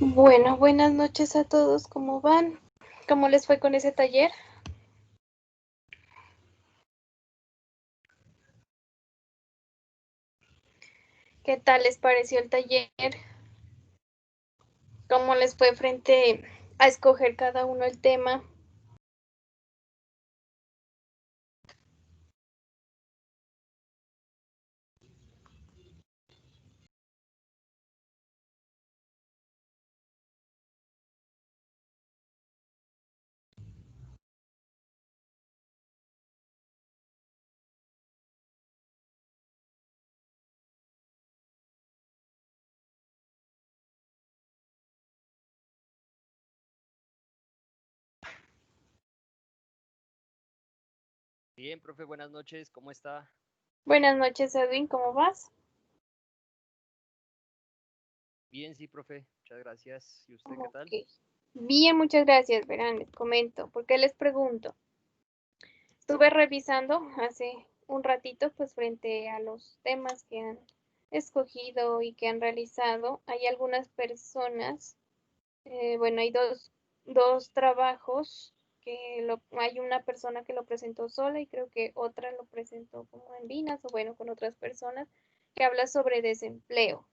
Bueno, buenas noches a todos. ¿Cómo van? ¿Cómo les fue con ese taller? ¿Qué tal les pareció el taller? ¿Cómo les fue frente a escoger cada uno el tema? Bien, profe, buenas noches, ¿cómo está? Buenas noches, Edwin. ¿Cómo vas? Bien, sí, profe, muchas gracias. ¿Y usted qué tal? Ok. Bien, muchas gracias. Verán, les comento. ¿Por qué les pregunto? Estuve revisando hace un ratito, pues frente a los temas que han escogido y que han realizado. Hay algunas personas, bueno, hay dos trabajos hay una persona que lo presentó sola y creo que otra lo presentó como en Vinas o bueno, con otras personas, que habla sobre desempleo.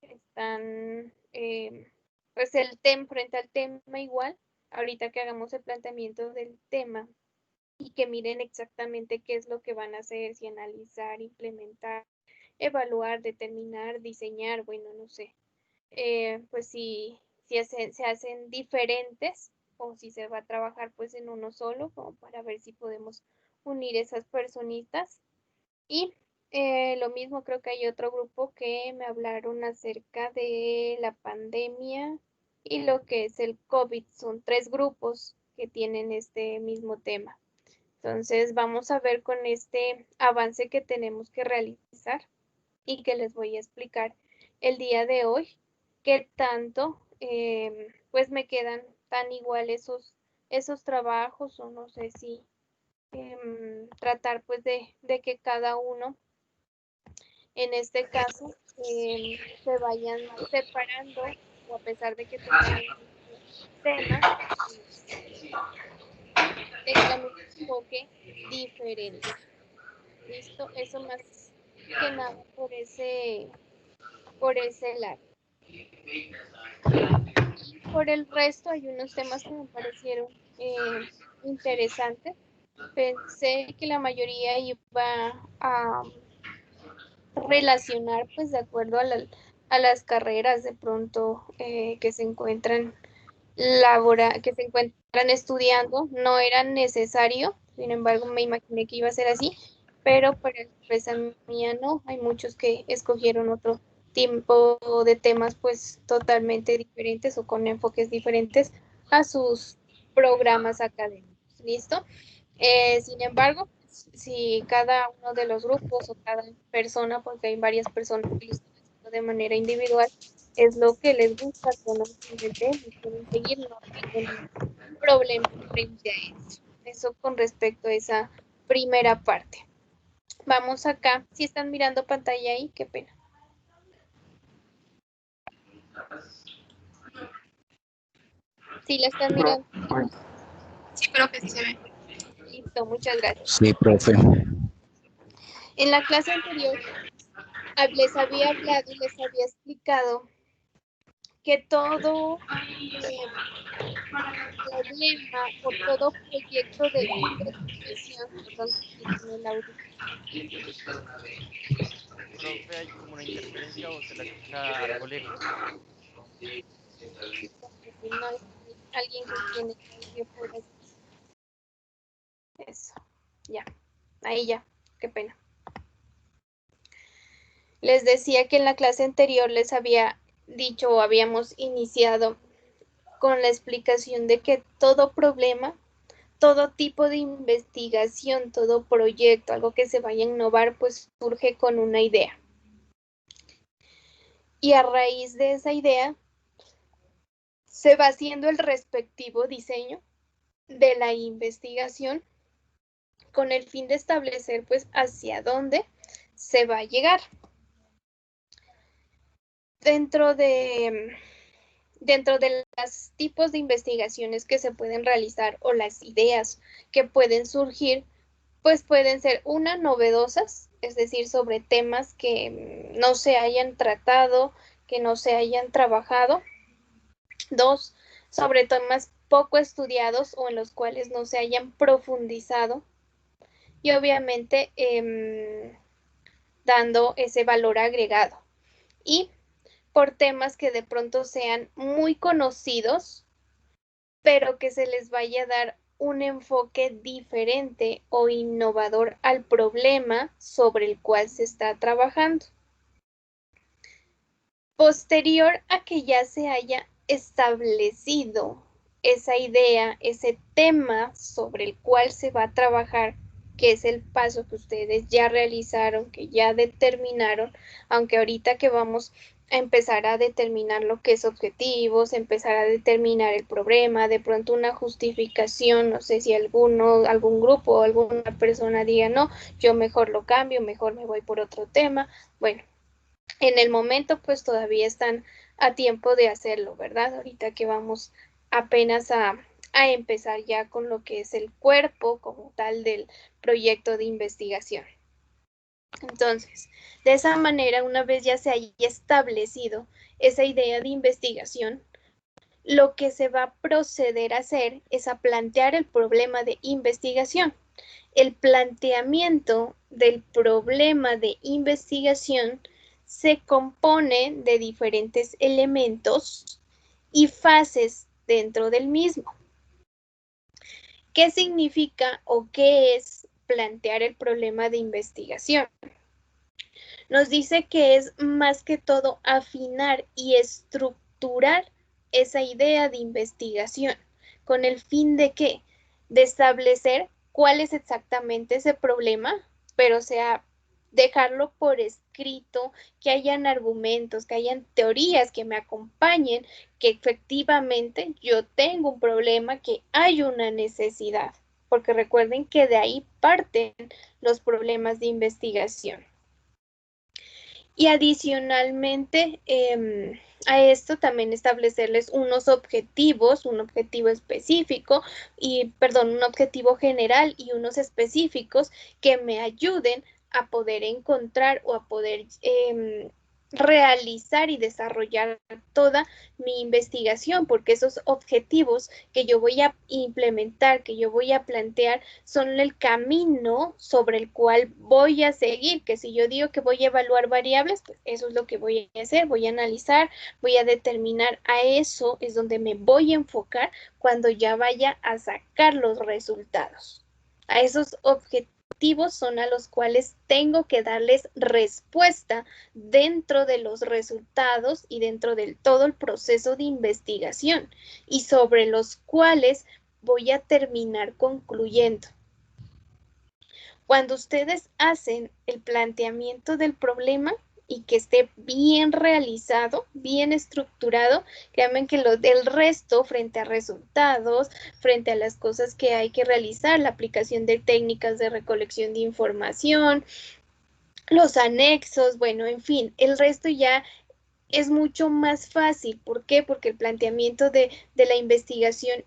Están, pues el tema, frente al tema igual, ahorita que hagamos el planteamiento del tema y que miren exactamente qué es lo que van a hacer, si analizar, implementar, evaluar, determinar, diseñar, bueno, no sé. Pues se hacen diferentes o si se va a trabajar pues en uno solo, como para ver si podemos unir esas personitas. Y lo mismo creo que hay otro grupo que me hablaron acerca de la pandemia y lo que es el COVID. Son tres grupos que tienen este mismo tema. Entonces vamos a ver con este avance que tenemos que realizar y que les voy a explicar el día de hoy, qué tanto pues me quedan tan igual esos trabajos o no sé si tratar pues de que cada uno en este caso se vayan separando o a pesar de que tengan el mismo tema, tengan un enfoque diferente. ¿Listo? Eso más que nada por ese lado. Y por el resto hay unos temas que me parecieron interesantes. Pensé que la mayoría iba a relacionar pues de acuerdo a las carreras de pronto que se encuentran que se encuentran estudiando, no era necesario, sin embargo me imaginé que iba a ser así, pero para la empresa mía no, hay muchos que escogieron otro tipo de temas pues totalmente diferentes o con enfoques diferentes a sus programas académicos, ¿listo? Sin embargo, si cada uno de los grupos o cada persona, porque hay varias personas que lo están haciendo de manera individual, es lo que les gusta, conocen del tema y quieren seguir, no tengo ningún problema frente a eso. Eso con respecto a esa primera parte. Vamos acá. Si están mirando pantalla ahí, qué pena. Si la están mirando. Sí, creo que sí se ve. Listo, muchas gracias. Sí, profe. En la clase anterior les había hablado y les había explicado que todo problema o todo proyecto de investigación, perdón, quítame el audio. Profe, ¿hay como una interferencia o se la escucha algo lejos? Si no hay alguien que tiene audio por aquí. Eso, ya, ahí ya, qué pena. Les decía que en la clase anterior les había dicho o habíamos iniciado con la explicación de que todo problema, todo tipo de investigación, todo proyecto, algo que se vaya a innovar, pues surge con una idea. Y a raíz de esa idea se va haciendo el respectivo diseño de la investigación con el fin de establecer pues hacia dónde se va a llegar. Dentro de dentro de los tipos de investigaciones que se pueden realizar o las ideas que pueden surgir, pues pueden ser novedosas, es decir, sobre temas que no se hayan tratado, que no se hayan trabajado. 2, sobre temas poco estudiados o en los cuales no se hayan profundizado. Y obviamente dando ese valor agregado. Y por temas que de pronto sean muy conocidos, pero que se les vaya a dar un enfoque diferente o innovador al problema sobre el cual se está trabajando. Posterior a que ya se haya establecido esa idea, ese tema sobre el cual se va a trabajar, que es el paso que ustedes ya realizaron, que ya determinaron, aunque ahorita que vamos a empezar a determinar lo que es objetivos, empezar a determinar el problema, de pronto una justificación, no sé si algún grupo o alguna persona diga, no, yo mejor lo cambio, mejor me voy por otro tema. Bueno, en el momento pues todavía están a tiempo de hacerlo, ¿verdad? Ahorita que vamos apenas a empezar ya con lo que es el cuerpo como tal del proyecto de investigación. Entonces, de esa manera, una vez ya se haya establecido esa idea de investigación, lo que se va a proceder a hacer es a plantear el problema de investigación. El planteamiento del problema de investigación se compone de diferentes elementos y fases dentro del mismo. ¿Qué significa o qué es plantear el problema de investigación? Nos dice que es más que todo afinar y estructurar esa idea de investigación. ¿Con el fin de qué? De establecer cuál es exactamente ese problema, pero o sea, dejarlo por escrito, que hayan argumentos, que hayan teorías que me acompañen, que efectivamente yo tengo un problema, que hay una necesidad, porque recuerden que de ahí parten los problemas de investigación. Y adicionalmente a esto también establecerles unos objetivos, un objetivo específico un objetivo general y unos específicos que me ayuden a poder encontrar o a poder realizar y desarrollar toda mi investigación, porque esos objetivos que yo voy a implementar, que yo voy a plantear, son el camino sobre el cual voy a seguir, que si yo digo que voy a evaluar variables, pues eso es lo que voy a hacer, voy a analizar, voy a determinar, a eso es donde me voy a enfocar cuando ya vaya a sacar los resultados. A esos objetivos son a los cuales tengo que darles respuesta dentro de los resultados y dentro del todo el proceso de investigación y sobre los cuales voy a terminar concluyendo. Cuando ustedes hacen el planteamiento del problema y que esté bien realizado, bien estructurado, créanme que el resto frente a resultados, frente a las cosas que hay que realizar, la aplicación de técnicas de recolección de información, los anexos, bueno, en fin, el resto ya es mucho más fácil. ¿Por qué? Porque el planteamiento de la investigación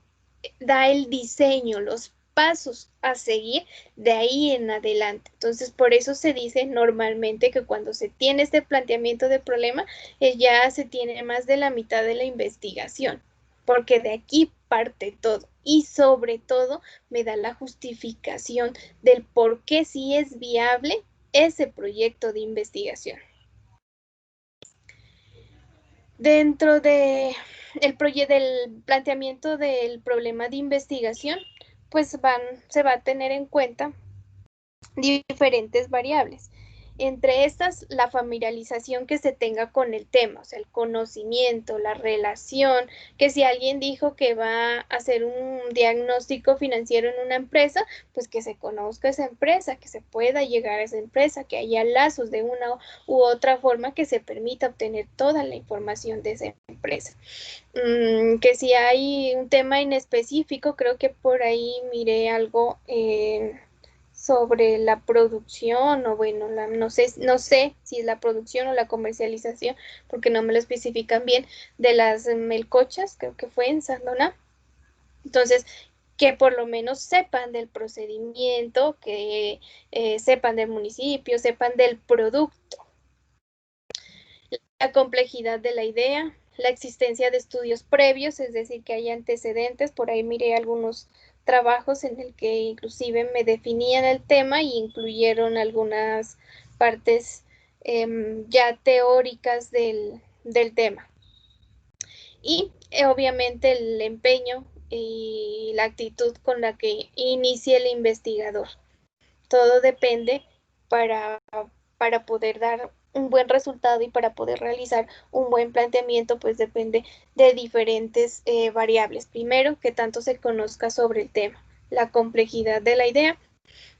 da el diseño, los pasos a seguir de ahí en adelante. Entonces, por eso se dice normalmente que cuando se tiene este planteamiento de problema, ya se tiene más de la mitad de la investigación, porque de aquí parte todo y sobre todo me da la justificación del por qué sí es viable ese proyecto de investigación. Dentro del planteamiento del problema de investigación, pues se va a tener en cuenta diferentes variables. Entre estas, la familiarización que se tenga con el tema, o sea, el conocimiento, la relación, que si alguien dijo que va a hacer un diagnóstico financiero en una empresa, pues que se conozca esa empresa, que se pueda llegar a esa empresa, que haya lazos de una u otra forma que se permita obtener toda la información de esa empresa. Que si hay un tema en específico, creo que por ahí miré algo sobre la producción o bueno, no sé si es la producción o la comercialización, porque no me lo especifican bien, de las melcochas, creo que fue en Sandona. Entonces, que por lo menos sepan del procedimiento, que sepan del municipio, sepan del producto. La complejidad de la idea, la existencia de estudios previos, es decir, que hay antecedentes. Por ahí miré algunos trabajos en el que inclusive me definían el tema y incluyeron algunas partes ya teóricas del tema. Y obviamente el empeño y la actitud con la que inicie el investigador. Todo depende para poder dar un buen resultado y para poder realizar un buen planteamiento, pues depende de diferentes variables. Primero, que tanto se conozca sobre el tema, la complejidad de la idea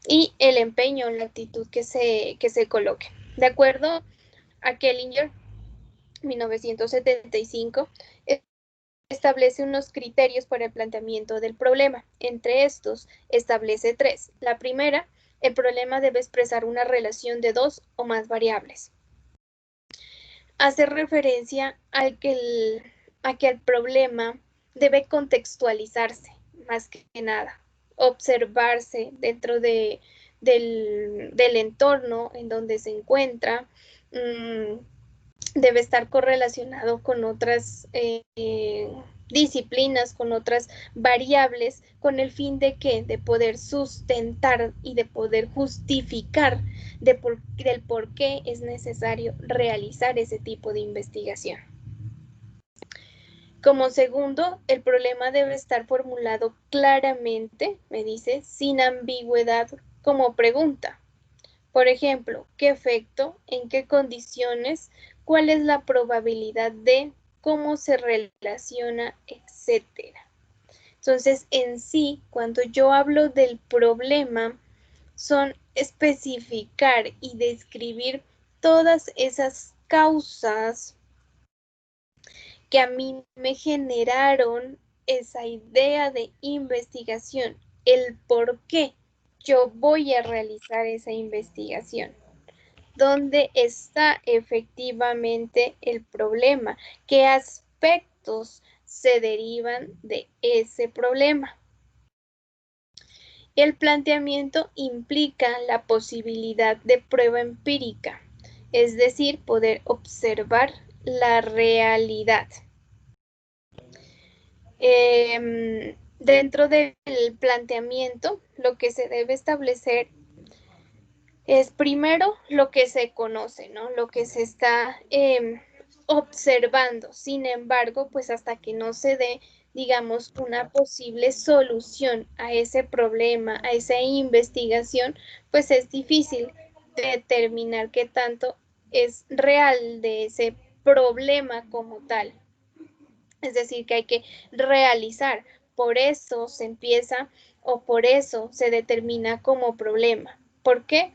y el empeño, la actitud que se coloque. De acuerdo a Kellinger, 1975, establece unos criterios para el planteamiento del problema. Entre estos, establece 3. La primera, el problema debe expresar una relación de 2 o más variables. Hace referencia a que el problema debe contextualizarse, más que nada, observarse dentro del entorno en donde se encuentra, debe estar correlacionado con otras disciplinas, con otras variables, con el fin de ¿qué? De poder sustentar y de poder justificar del por qué es necesario realizar ese tipo de investigación. Como segundo, el problema debe estar formulado claramente, me dice, sin ambigüedad como pregunta. Por ejemplo, ¿qué efecto? ¿En qué condiciones? ¿Cuál es la probabilidad de? ¿Cómo se relaciona? Etcétera. Entonces, en sí, cuando yo hablo del problema, son especificar y describir todas esas causas que a mí me generaron esa idea de investigación, el por qué yo voy a realizar esa investigación. ¿Dónde está efectivamente el problema? ¿Qué aspectos se derivan de ese problema? El planteamiento implica la posibilidad de prueba empírica, es decir, poder observar la realidad. Dentro del planteamiento, lo que se debe establecer es primero lo que se conoce, ¿no? Lo que se está observando. Sin embargo, pues hasta que no se dé, digamos, una posible solución a ese problema, a esa investigación, pues es difícil determinar qué tanto es real de ese problema como tal. Es decir, que hay que realizar. Por eso se empieza o por eso se determina como problema. ¿Por qué?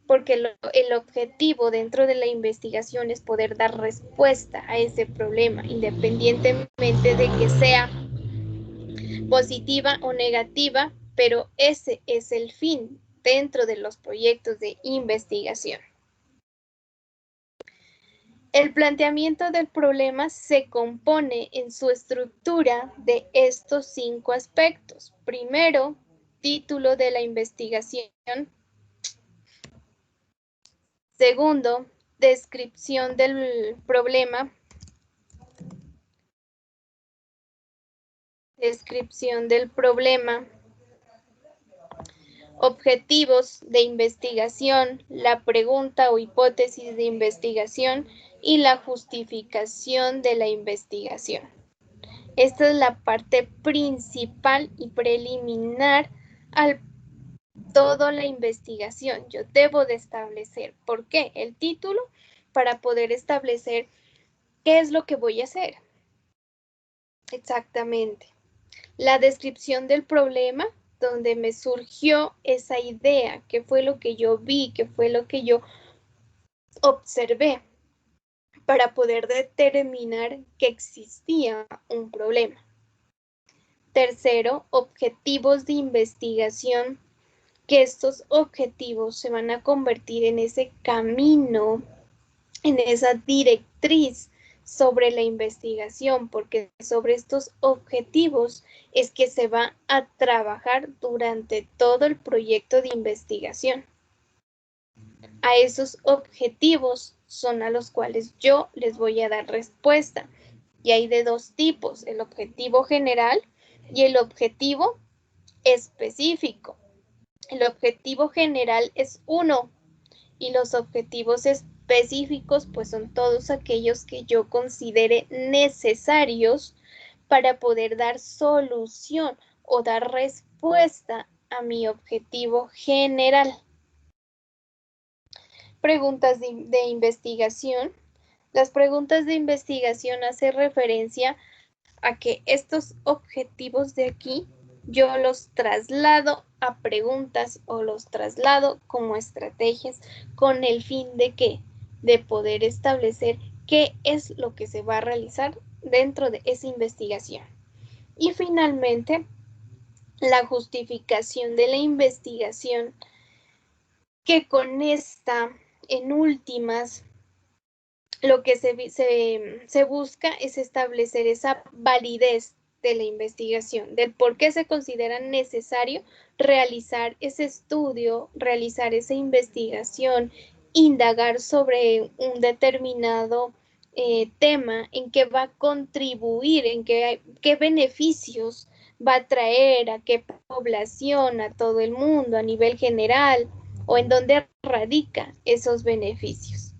Porque el objetivo dentro de la investigación es poder dar respuesta a ese problema, independientemente de que sea positiva o negativa, pero ese es el fin dentro de los proyectos de investigación. El planteamiento del problema se compone en su estructura de estos 5 aspectos. Primero, título de la investigación. Segundo, descripción del problema. Descripción del problema. Objetivos de investigación, la pregunta o hipótesis de investigación y la justificación de la investigación. Esta es la parte principal y preliminar a toda la investigación. Yo debo de establecer, ¿por qué? El título, para poder establecer qué es lo que voy a hacer. Exactamente. La descripción del problema, donde me surgió esa idea, qué fue lo que yo vi, qué fue lo que yo observé, para poder determinar que existía un problema. Tercero, objetivos de investigación que estos objetivos se van a convertir en ese camino, en esa directriz sobre la investigación, porque sobre estos objetivos es que se va a trabajar durante todo el proyecto de investigación. A esos objetivos son a los cuales yo les voy a dar respuesta. Y hay de dos tipos, el objetivo general y el objetivo específico. El objetivo general es uno y los objetivos específicos pues son todos aquellos que yo considere necesarios para poder dar solución o dar respuesta a mi objetivo general. Preguntas de investigación. Las preguntas de investigación hacen referencia a que estos objetivos de aquí yo los traslado a preguntas o los traslado como estrategias con el fin de ¿qué? De poder establecer qué es lo que se va a realizar dentro de esa investigación. Y finalmente, la justificación de la investigación, que con esta, en últimas, lo que se busca es establecer esa validez de la investigación, del por qué se considera necesario realizar ese estudio, realizar esa investigación, indagar sobre un determinado tema, en qué va a contribuir, en qué beneficios va a traer a qué población, a todo el mundo, a nivel general, o en dónde radica esos beneficios.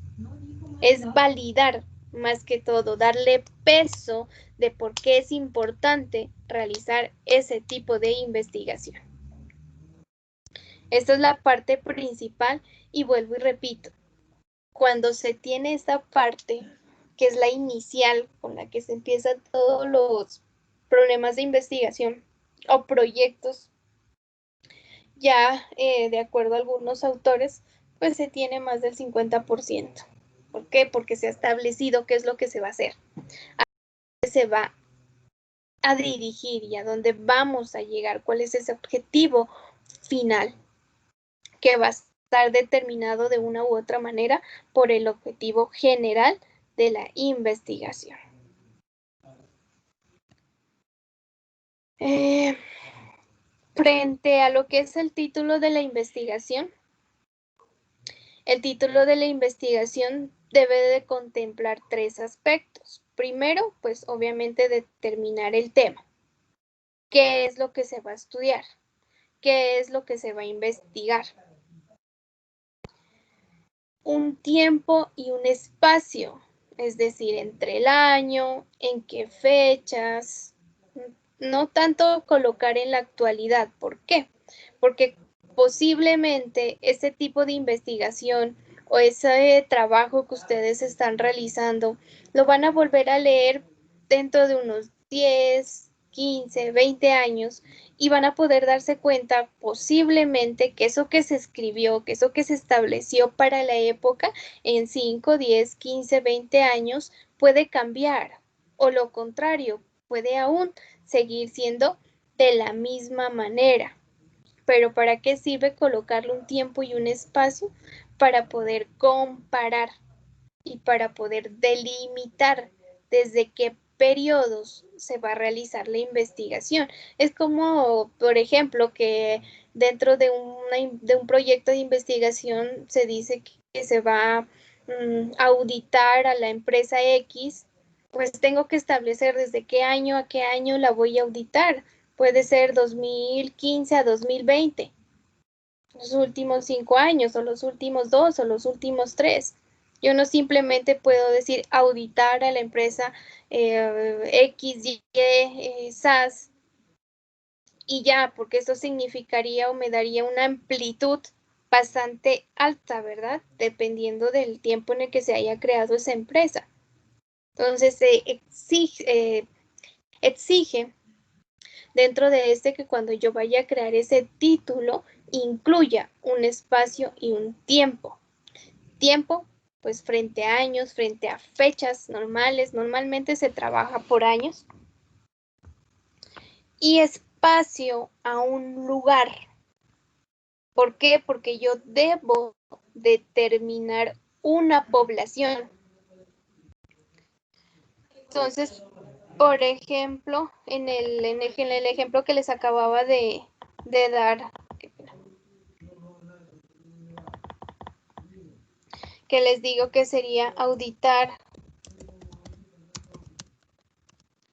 Es validar más que todo, darle peso de por qué es importante realizar ese tipo de investigación. Esta es la parte principal y vuelvo y repito, cuando se tiene esta parte, que es la inicial con la que se empiezan todos los problemas de investigación o proyectos, ya de acuerdo a algunos autores, pues se tiene más del 50%. ¿Por qué? Porque se ha establecido qué es lo que se va a hacer, a dónde se va a dirigir y a dónde vamos a llegar, cuál es ese objetivo final que va a estar determinado de una u otra manera por el objetivo general de la investigación. Frente a lo que es el título de la investigación, el título de la investigación debe de contemplar tres aspectos. Primero, pues obviamente determinar el tema. ¿Qué es lo que se va a estudiar? ¿Qué es lo que se va a investigar? Un tiempo y un espacio, es decir, entre el año, en qué fechas, no tanto colocar en la actualidad. ¿Por qué? Porque posiblemente este tipo de investigación o ese trabajo que ustedes están realizando lo van a volver a leer dentro de unos 10, 15, 20 años y van a poder darse cuenta posiblemente que eso que se escribió, que eso que se estableció para la época en 5, 10, 15, 20 años puede cambiar o lo contrario, puede aún seguir siendo de la misma manera. Pero ¿para qué sirve colocarle un tiempo y un espacio? Para poder comparar y para poder delimitar desde qué periodos se va a realizar la investigación. Es como, por ejemplo, que dentro de un proyecto de investigación se dice que se va a auditar a la empresa X, pues tengo que establecer desde qué año a qué año la voy a auditar. Puede ser 2015 a 2020, los últimos 5 años, o los últimos 2, o los últimos 3. Yo no simplemente puedo decir auditar a la empresa XY SAS y ya, porque eso significaría o me daría una amplitud bastante alta, ¿verdad? Dependiendo del tiempo en el que se haya creado esa empresa. Entonces se exige dentro de que cuando yo vaya a crear ese título incluya un espacio y un tiempo. Tiempo, pues frente a años, frente a fechas normales, normalmente se trabaja por años. Y espacio a un lugar. ¿Por qué? Porque yo debo determinar una población. Entonces, por ejemplo, en el ejemplo que les acababa de dar, que les digo que sería auditar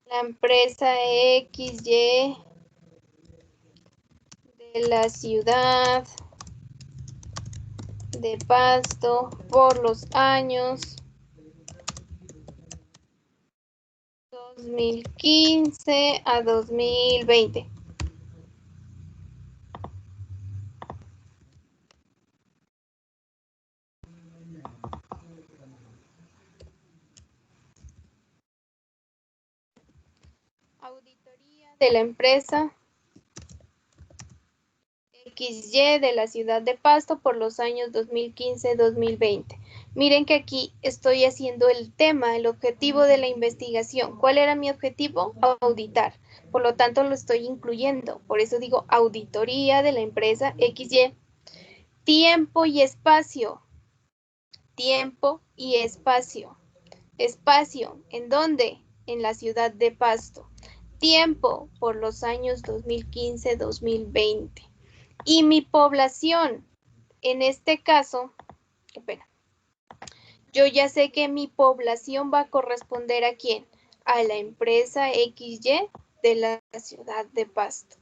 la empresa XY de la ciudad de Pasto por los años 2015 a 2020. Auditoría de la empresa XY de la ciudad de Pasto por los años 2015-2020. Miren que aquí estoy haciendo el tema, el objetivo de la investigación. ¿Cuál era mi objetivo? Auditar. Por lo tanto, lo estoy incluyendo. Por eso digo auditoría de la empresa XY. Tiempo y espacio. Tiempo y espacio. Espacio, ¿en dónde? En la ciudad de Pasto. Tiempo por los años 2015-2020. Y mi población, en este caso, qué pena, yo ya sé que mi población va a corresponder ¿a quién? A la empresa XY de la ciudad de Pasto.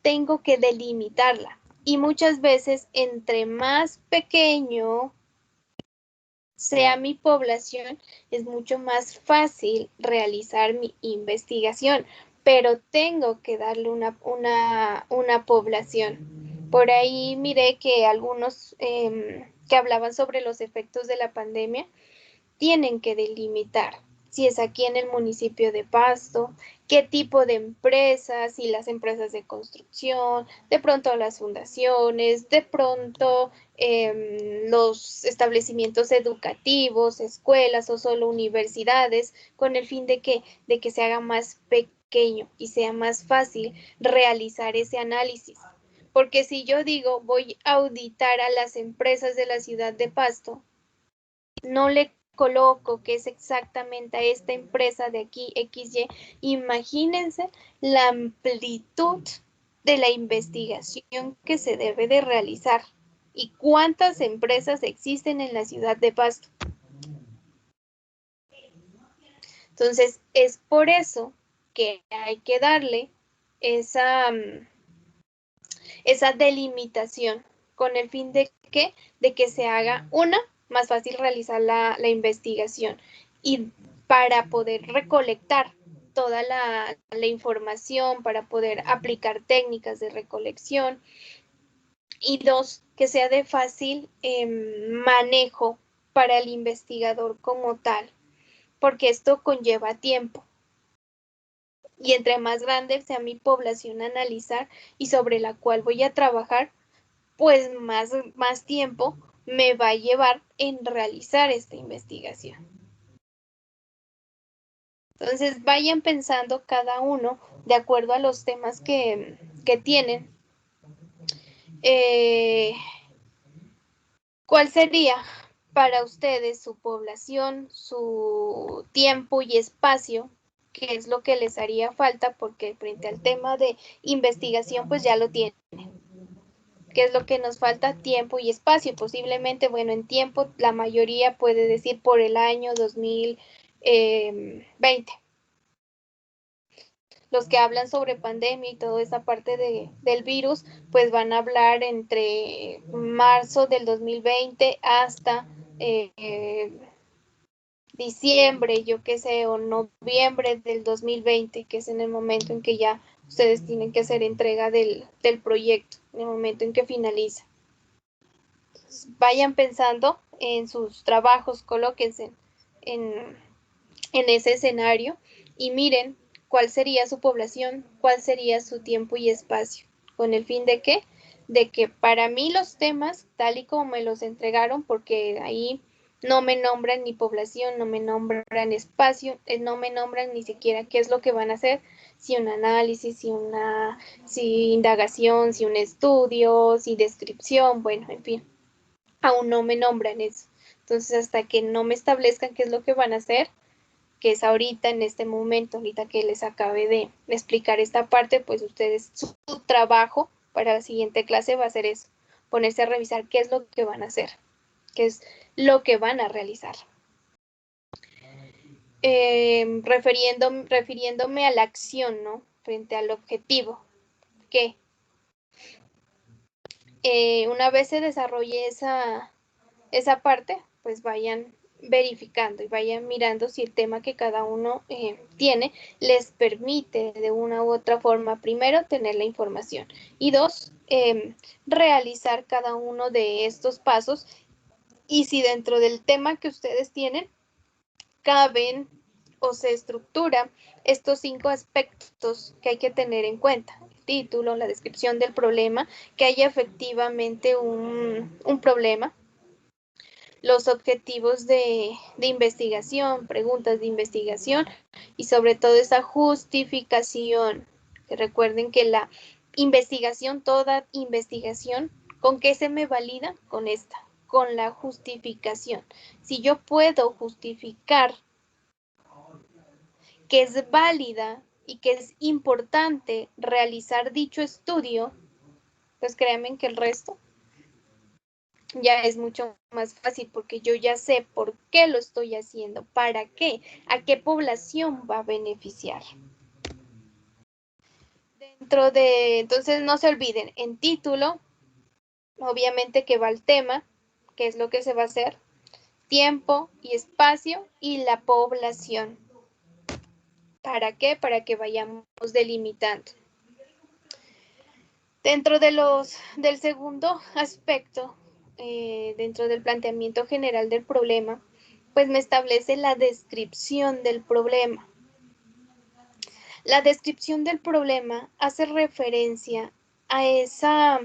Tengo que delimitarla y muchas veces entre más pequeño sea mi población, es mucho más fácil realizar mi investigación, pero tengo que darle una población. Por ahí miré que algunos que hablaban sobre los efectos de la pandemia tienen que delimitar si es aquí en el municipio de Pasto, qué tipo de empresas, si las empresas de construcción, de pronto las fundaciones, de pronto los establecimientos educativos, escuelas o solo universidades, con el fin de que se haga más pequeño y sea más fácil realizar ese análisis. Porque si yo digo voy a auditar a las empresas de la ciudad de Pasto, no le coloco que es exactamente a esta empresa de aquí, XY, imagínense la amplitud de la investigación que se debe de realizar y cuántas empresas existen en la ciudad de Pasto. Entonces, es por eso que hay que darle esa delimitación con el fin de que se haga más fácil realizar la investigación y para poder recolectar toda la información, para poder aplicar técnicas de recolección y dos, que sea de fácil manejo para el investigador como tal, porque esto conlleva tiempo. Y entre más grande sea mi población a analizar y sobre la cual voy a trabajar, pues más tiempo me va a llevar en realizar esta investigación. Entonces vayan pensando cada uno de acuerdo a los temas que tienen. ¿Cuál sería para ustedes su población, su tiempo y espacio? ¿Qué es lo que les haría falta? Porque frente al tema de investigación, pues ya lo tienen. ¿Qué es lo que nos falta? Tiempo y espacio. Posiblemente, bueno, en tiempo la mayoría puede decir por el año 2020. Los que hablan sobre pandemia y toda esa parte del virus, pues van a hablar entre marzo del 2020 hasta diciembre, yo qué sé, o noviembre del 2020, que es en el momento en que ya ustedes tienen que hacer entrega del proyecto, en el momento en que finaliza. Vayan pensando en sus trabajos, colóquense en ese escenario y miren cuál sería su población, cuál sería su tiempo y espacio, con el fin de que para mí los temas, tal y como me los entregaron, porque ahí No me nombran ni población, no me nombran espacio, no me nombran ni siquiera qué es lo que van a hacer, si un análisis, si indagación, si un estudio, si descripción, bueno, en fin, aún no me nombran eso. Entonces, hasta que no me establezcan qué es lo que van a hacer, que es ahorita, en este momento, ahorita que les acabe de explicar esta parte, pues ustedes, su trabajo para la siguiente clase va a ser eso, ponerse a revisar qué es lo que van a hacer, qué es lo que van a realizar. Refiriéndome a la acción, ¿no? Frente al objetivo, que una vez se desarrolle esa parte, pues vayan verificando y vayan mirando si el tema que cada uno tiene les permite de una u otra forma, primero, tener la información y dos, realizar cada uno de estos pasos y si dentro del tema que ustedes tienen caben o se estructura estos 5 aspectos que hay que tener en cuenta. El título, la descripción del problema, que haya efectivamente un problema, los objetivos de investigación, preguntas de investigación y sobre todo esa justificación. Que recuerden que la investigación, toda investigación, ¿con qué se me valida? Con esta, con la justificación. Si yo puedo justificar que es válida y que es importante realizar dicho estudio, pues créanme que el resto ya es mucho más fácil porque yo ya sé por qué lo estoy haciendo, para qué, a qué población va a beneficiar. Entonces no se olviden, en título, obviamente que va el tema, que es lo que se va a hacer, tiempo y espacio y la población. ¿Para qué? Para que vayamos delimitando. Dentro del segundo aspecto, dentro del planteamiento general del problema, pues me establece la descripción del problema. La descripción del problema hace referencia a esa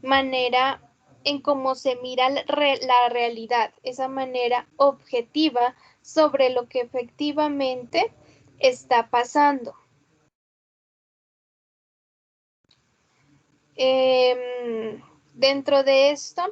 manera en cómo se mira la realidad, esa manera objetiva sobre lo que efectivamente está pasando. Dentro de esto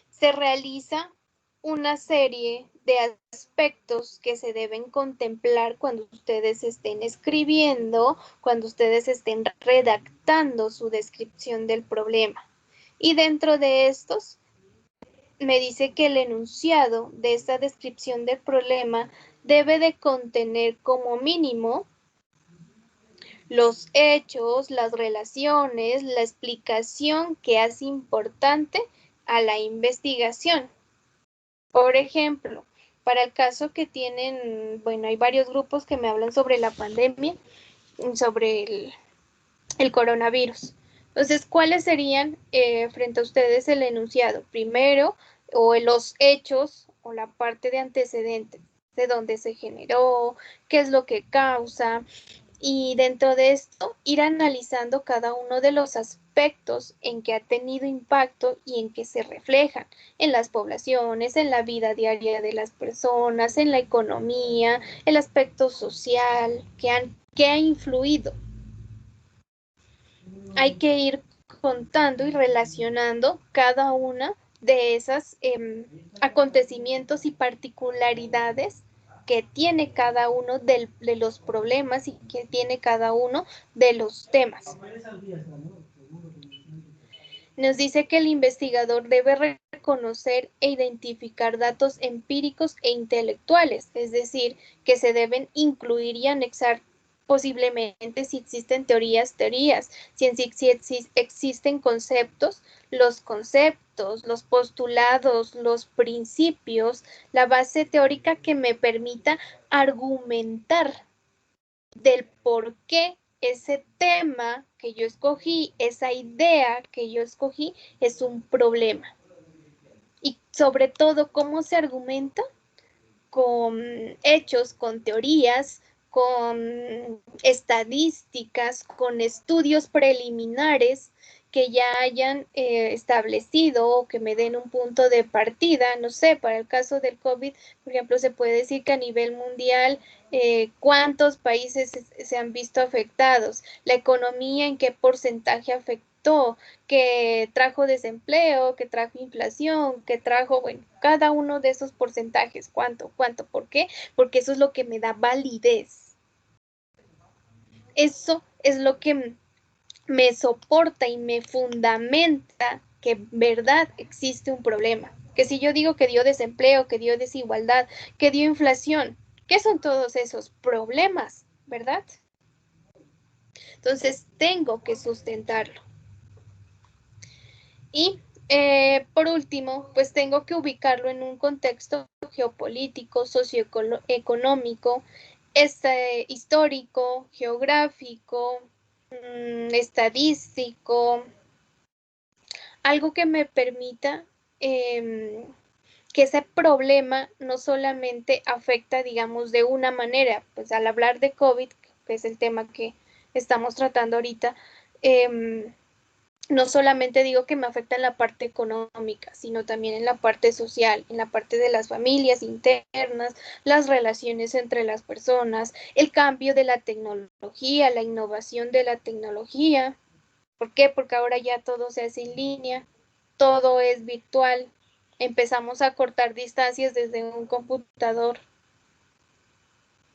se realiza una serie de aspectos que se deben contemplar cuando ustedes estén escribiendo, cuando ustedes estén redactando su descripción del problema. Y dentro de estos, me dice que el enunciado de esta descripción del problema debe de contener como mínimo los hechos, las relaciones, la explicación que hace importante a la investigación. Por ejemplo, para el caso que tienen, bueno, hay varios grupos que me hablan sobre la pandemia, sobre el coronavirus. Entonces, ¿cuáles serían frente a ustedes el enunciado? Primero, o los hechos o la parte de antecedentes, de dónde se generó, qué es lo que causa, y dentro de esto ir analizando cada uno de los aspectos en que ha tenido impacto y en que se reflejan en las poblaciones, en la vida diaria de las personas, en la economía, el aspecto social que ha influido. Hay que ir contando y relacionando cada una de esos acontecimientos y particularidades que tiene cada uno de los problemas y que tiene cada uno de los temas. Nos dice que el investigador debe reconocer e identificar datos empíricos e intelectuales, es decir, que se deben incluir y anexar posiblemente si existen teorías, si existen conceptos, los postulados, los principios, la base teórica que me permita argumentar del por qué ese tema que yo escogí, esa idea que yo escogí, es un problema. Y sobre todo, cómo se argumenta con hechos, con teorías, con estadísticas, con estudios preliminares que ya hayan establecido o que me den un punto de partida, no sé, para el caso del COVID, por ejemplo, se puede decir que a nivel mundial, cuántos países se han visto afectados, la economía en qué porcentaje afectó, que trajo desempleo, que trajo inflación, que trajo, bueno, cada uno de esos porcentajes, cuánto, ¿por qué? Porque eso es lo que me da validez. Eso es lo que me soporta y me fundamenta que en verdad existe un problema. Que si yo digo que dio desempleo, que dio desigualdad, que dio inflación, ¿qué son todos esos problemas, verdad? Entonces tengo que sustentarlo. Y por último, pues tengo que ubicarlo en un contexto geopolítico, socioeconómico, histórico, geográfico, estadístico, algo que me permita que ese problema no solamente afecta, digamos, de una manera, pues al hablar de COVID, que es el tema que estamos tratando ahorita, no solamente digo que me afecta en la parte económica, sino también en la parte social, en la parte de las familias internas, las relaciones entre las personas, el cambio de la tecnología, la innovación de la tecnología. ¿Por qué? Porque ahora ya todo se hace en línea, todo es virtual, empezamos a cortar distancias desde un computador.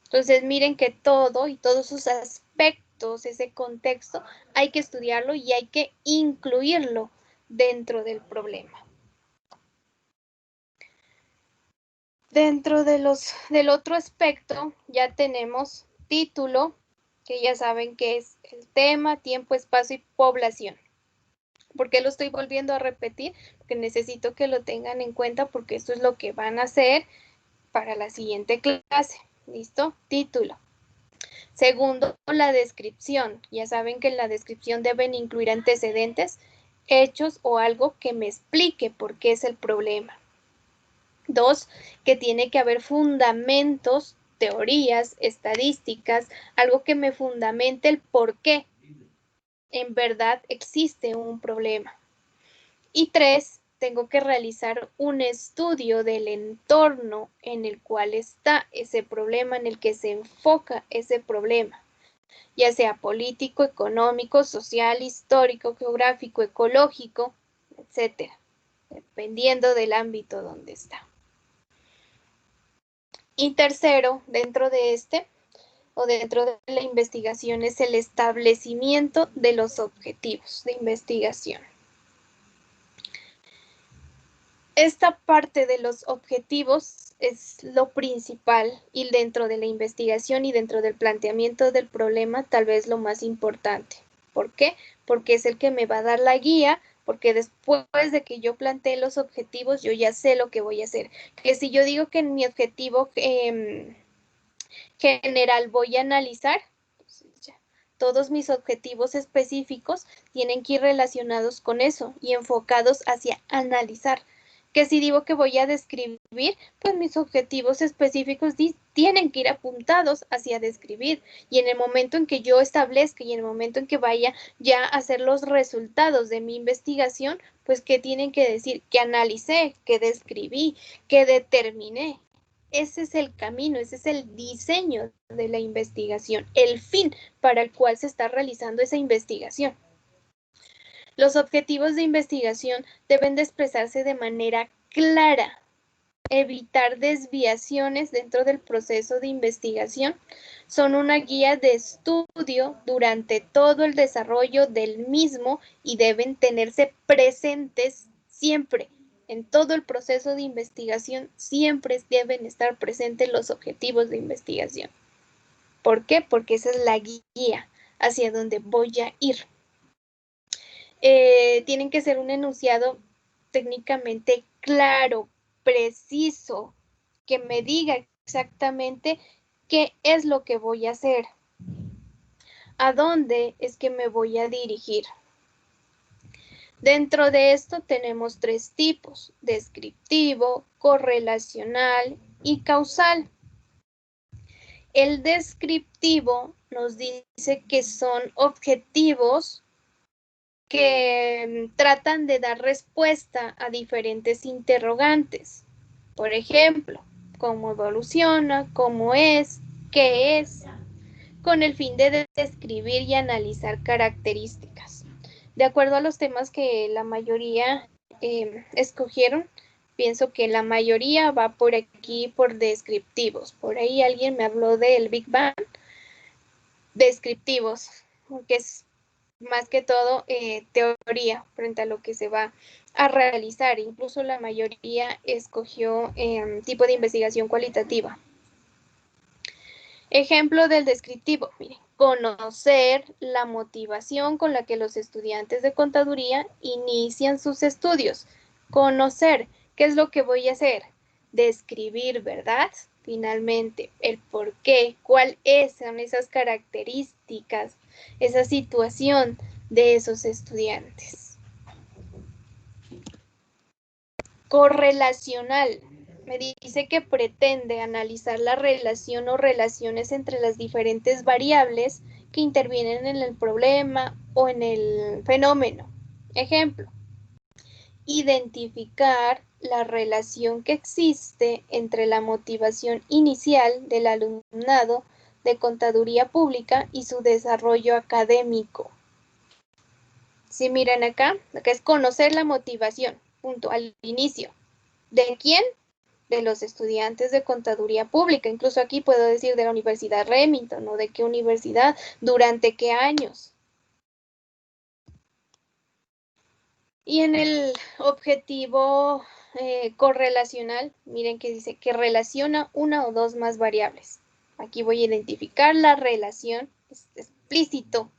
Entonces, miren que todo y todos sus aspectos, ese contexto, hay que estudiarlo y hay que incluirlo dentro del problema. Dentro del otro aspecto, ya tenemos título, que ya saben que es el tema, tiempo, espacio y población. ¿Por qué lo estoy volviendo a repetir? Porque necesito que lo tengan en cuenta porque esto es lo que van a hacer para la siguiente clase. ¿Listo? Título. Segundo, la descripción. Ya saben que en la descripción deben incluir antecedentes, hechos o algo que me explique por qué es el problema. 2, que tiene que haber fundamentos, teorías, estadísticas, algo que me fundamente el por qué en verdad existe un problema. Y 3, tengo que realizar un estudio del entorno en el cual está ese problema, en el que se enfoca ese problema, ya sea político, económico, social, histórico, geográfico, ecológico, etcétera, dependiendo del ámbito donde está. Y tercero, dentro de dentro de la investigación es el establecimiento de los objetivos de investigación. Esta parte de los objetivos es lo principal y dentro de la investigación y dentro del planteamiento del problema tal vez lo más importante. ¿Por qué? Porque es el que me va a dar la guía, porque después de que yo plantee los objetivos yo ya sé lo que voy a hacer. Que si yo digo que en mi objetivo general voy a analizar, todos mis objetivos específicos tienen que ir relacionados con eso y enfocados hacia analizar. Que si digo que voy a describir, pues mis objetivos específicos tienen que ir apuntados hacia describir. Y en el momento en que yo establezca y en el momento en que vaya ya a hacer los resultados de mi investigación, pues ¿qué tienen que decir? Que analicé, que describí, que determiné. Ese es el camino, ese es el diseño de la investigación, el fin para el cual se está realizando esa investigación. Los objetivos de investigación deben de expresarse de manera clara, evitar desviaciones dentro del proceso de investigación. Son una guía de estudio durante todo el desarrollo del mismo y deben tenerse presentes siempre. En todo el proceso de investigación siempre deben estar presentes los objetivos de investigación. ¿Por qué? Porque esa es la guía hacia donde voy a ir. Tienen que ser un enunciado técnicamente claro, preciso, que me diga exactamente qué es lo que voy a hacer, a dónde es que me voy a dirigir. Dentro de esto tenemos 3 tipos: descriptivo, correlacional y causal. El descriptivo nos dice que son objetivos que tratan de dar respuesta a diferentes interrogantes. Por ejemplo, cómo evoluciona, cómo es, qué es, con el fin de describir y analizar características. De acuerdo a los temas que la mayoría escogieron, pienso que la mayoría va por aquí por descriptivos. Por ahí alguien me habló del Big Bang. Descriptivos, que es más que todo teoría frente a lo que se va a realizar. Incluso la mayoría escogió tipo de investigación cualitativa. Ejemplo del descriptivo, miren, conocer la motivación con la que los estudiantes de contaduría inician sus estudios. Conocer, ¿qué es lo que voy a hacer? Describir, ¿verdad? Finalmente, el por qué, son esas características, esa situación de esos estudiantes. Correlacional. Me dice que pretende analizar la relación o relaciones entre las diferentes variables que intervienen en el problema o en el fenómeno. Ejemplo, identificar la relación que existe entre la motivación inicial del alumnado de contaduría pública y su desarrollo académico. Si miran acá es conocer la motivación, punto, al inicio. ¿De quién? De los estudiantes de contaduría pública. Incluso aquí puedo decir de la Universidad Remington, ¿no? ¿De qué universidad? ¿Durante qué años? Y en el objetivo correlacional, miren que dice que relaciona una o dos más variables. Aquí voy a identificar la relación, es explícito,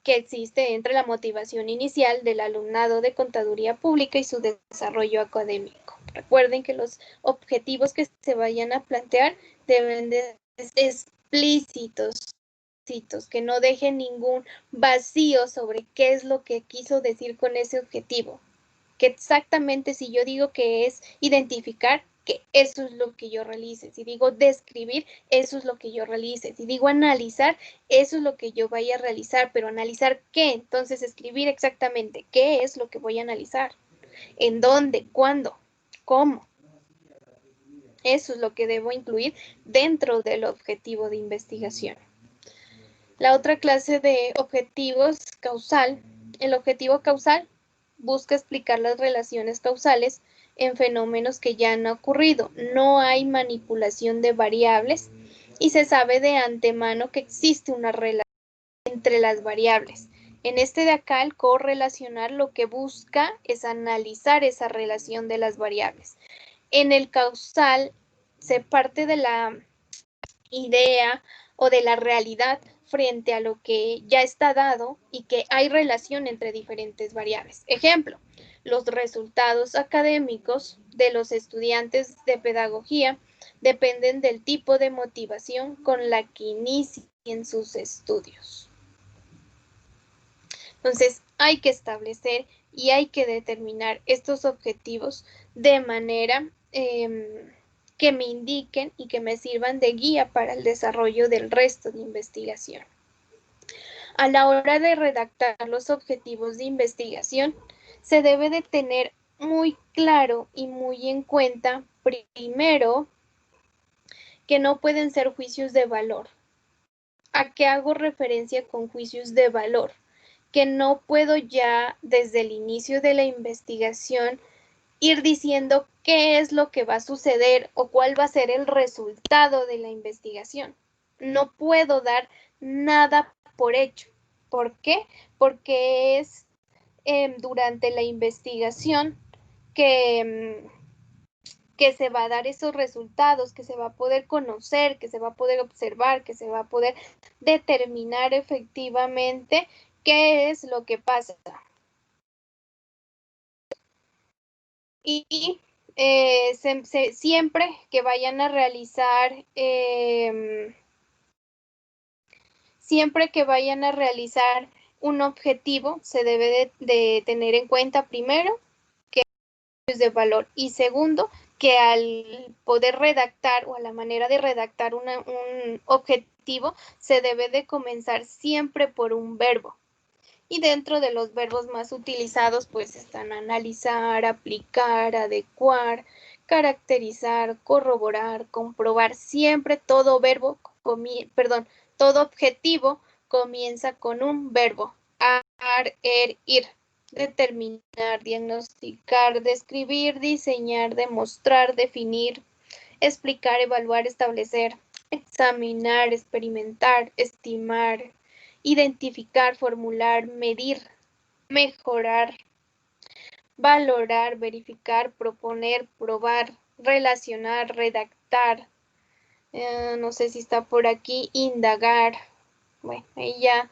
que existe entre la motivación inicial del alumnado de contaduría pública y su desarrollo académico. Recuerden que los objetivos que se vayan a plantear deben de ser explícitos, que no dejen ningún vacío sobre qué es lo que quiso decir con ese objetivo. Que exactamente si yo digo que es identificar, que eso es lo que yo realice. Si digo describir, eso es lo que yo realice. Si digo analizar, eso es lo que yo vaya a realizar. Pero analizar qué, entonces escribir exactamente qué es lo que voy a analizar. ¿En dónde? ¿Cuándo? ¿Cómo? Eso es lo que debo incluir dentro del objetivo de investigación. La otra clase de objetivos causal. El objetivo causal busca explicar las relaciones causales en fenómenos que ya han ocurrido. No hay manipulación de variables y se sabe de antemano que existe una relación entre las variables. En este de acá, el correlacionar lo que busca es analizar esa relación de las variables. En el causal se parte de la idea o de la realidad frente a lo que ya está dado y que hay relación entre diferentes variables. Ejemplo, los resultados académicos de los estudiantes de pedagogía dependen del tipo de motivación con la que inicien sus estudios. Entonces, hay que establecer y hay que determinar estos objetivos de manera que me indiquen y que me sirvan de guía para el desarrollo del resto de investigación. A la hora de redactar los objetivos de investigación, se debe de tener muy claro y muy en cuenta, primero, que no pueden ser juicios de valor. ¿A qué hago referencia con juicios de valor? Que no puedo ya desde el inicio de la investigación ir diciendo qué es lo que va a suceder o cuál va a ser el resultado de la investigación. No puedo dar nada por hecho. ¿Por qué? Porque es durante la investigación que se va a dar esos resultados, que se va a poder conocer, que se va a poder observar, que se va a poder determinar efectivamente qué es lo que pasa. Y siempre que vayan a realizar, un objetivo, se debe de tener en cuenta primero que es de valor y segundo, que al poder redactar o a la manera de redactar un objetivo, se debe de comenzar siempre por un verbo. Y dentro de los verbos más utilizados, pues están analizar, aplicar, adecuar, caracterizar, corroborar, comprobar. Siempre todo verbo, todo objetivo comienza con un verbo. Ar, ir. Determinar, diagnosticar, describir, diseñar, demostrar, definir, explicar, evaluar, establecer, examinar, experimentar, estimar, identificar, formular, medir, mejorar, valorar, verificar, proponer, probar, relacionar, redactar, no sé si está por aquí, indagar. Bueno, ahí ya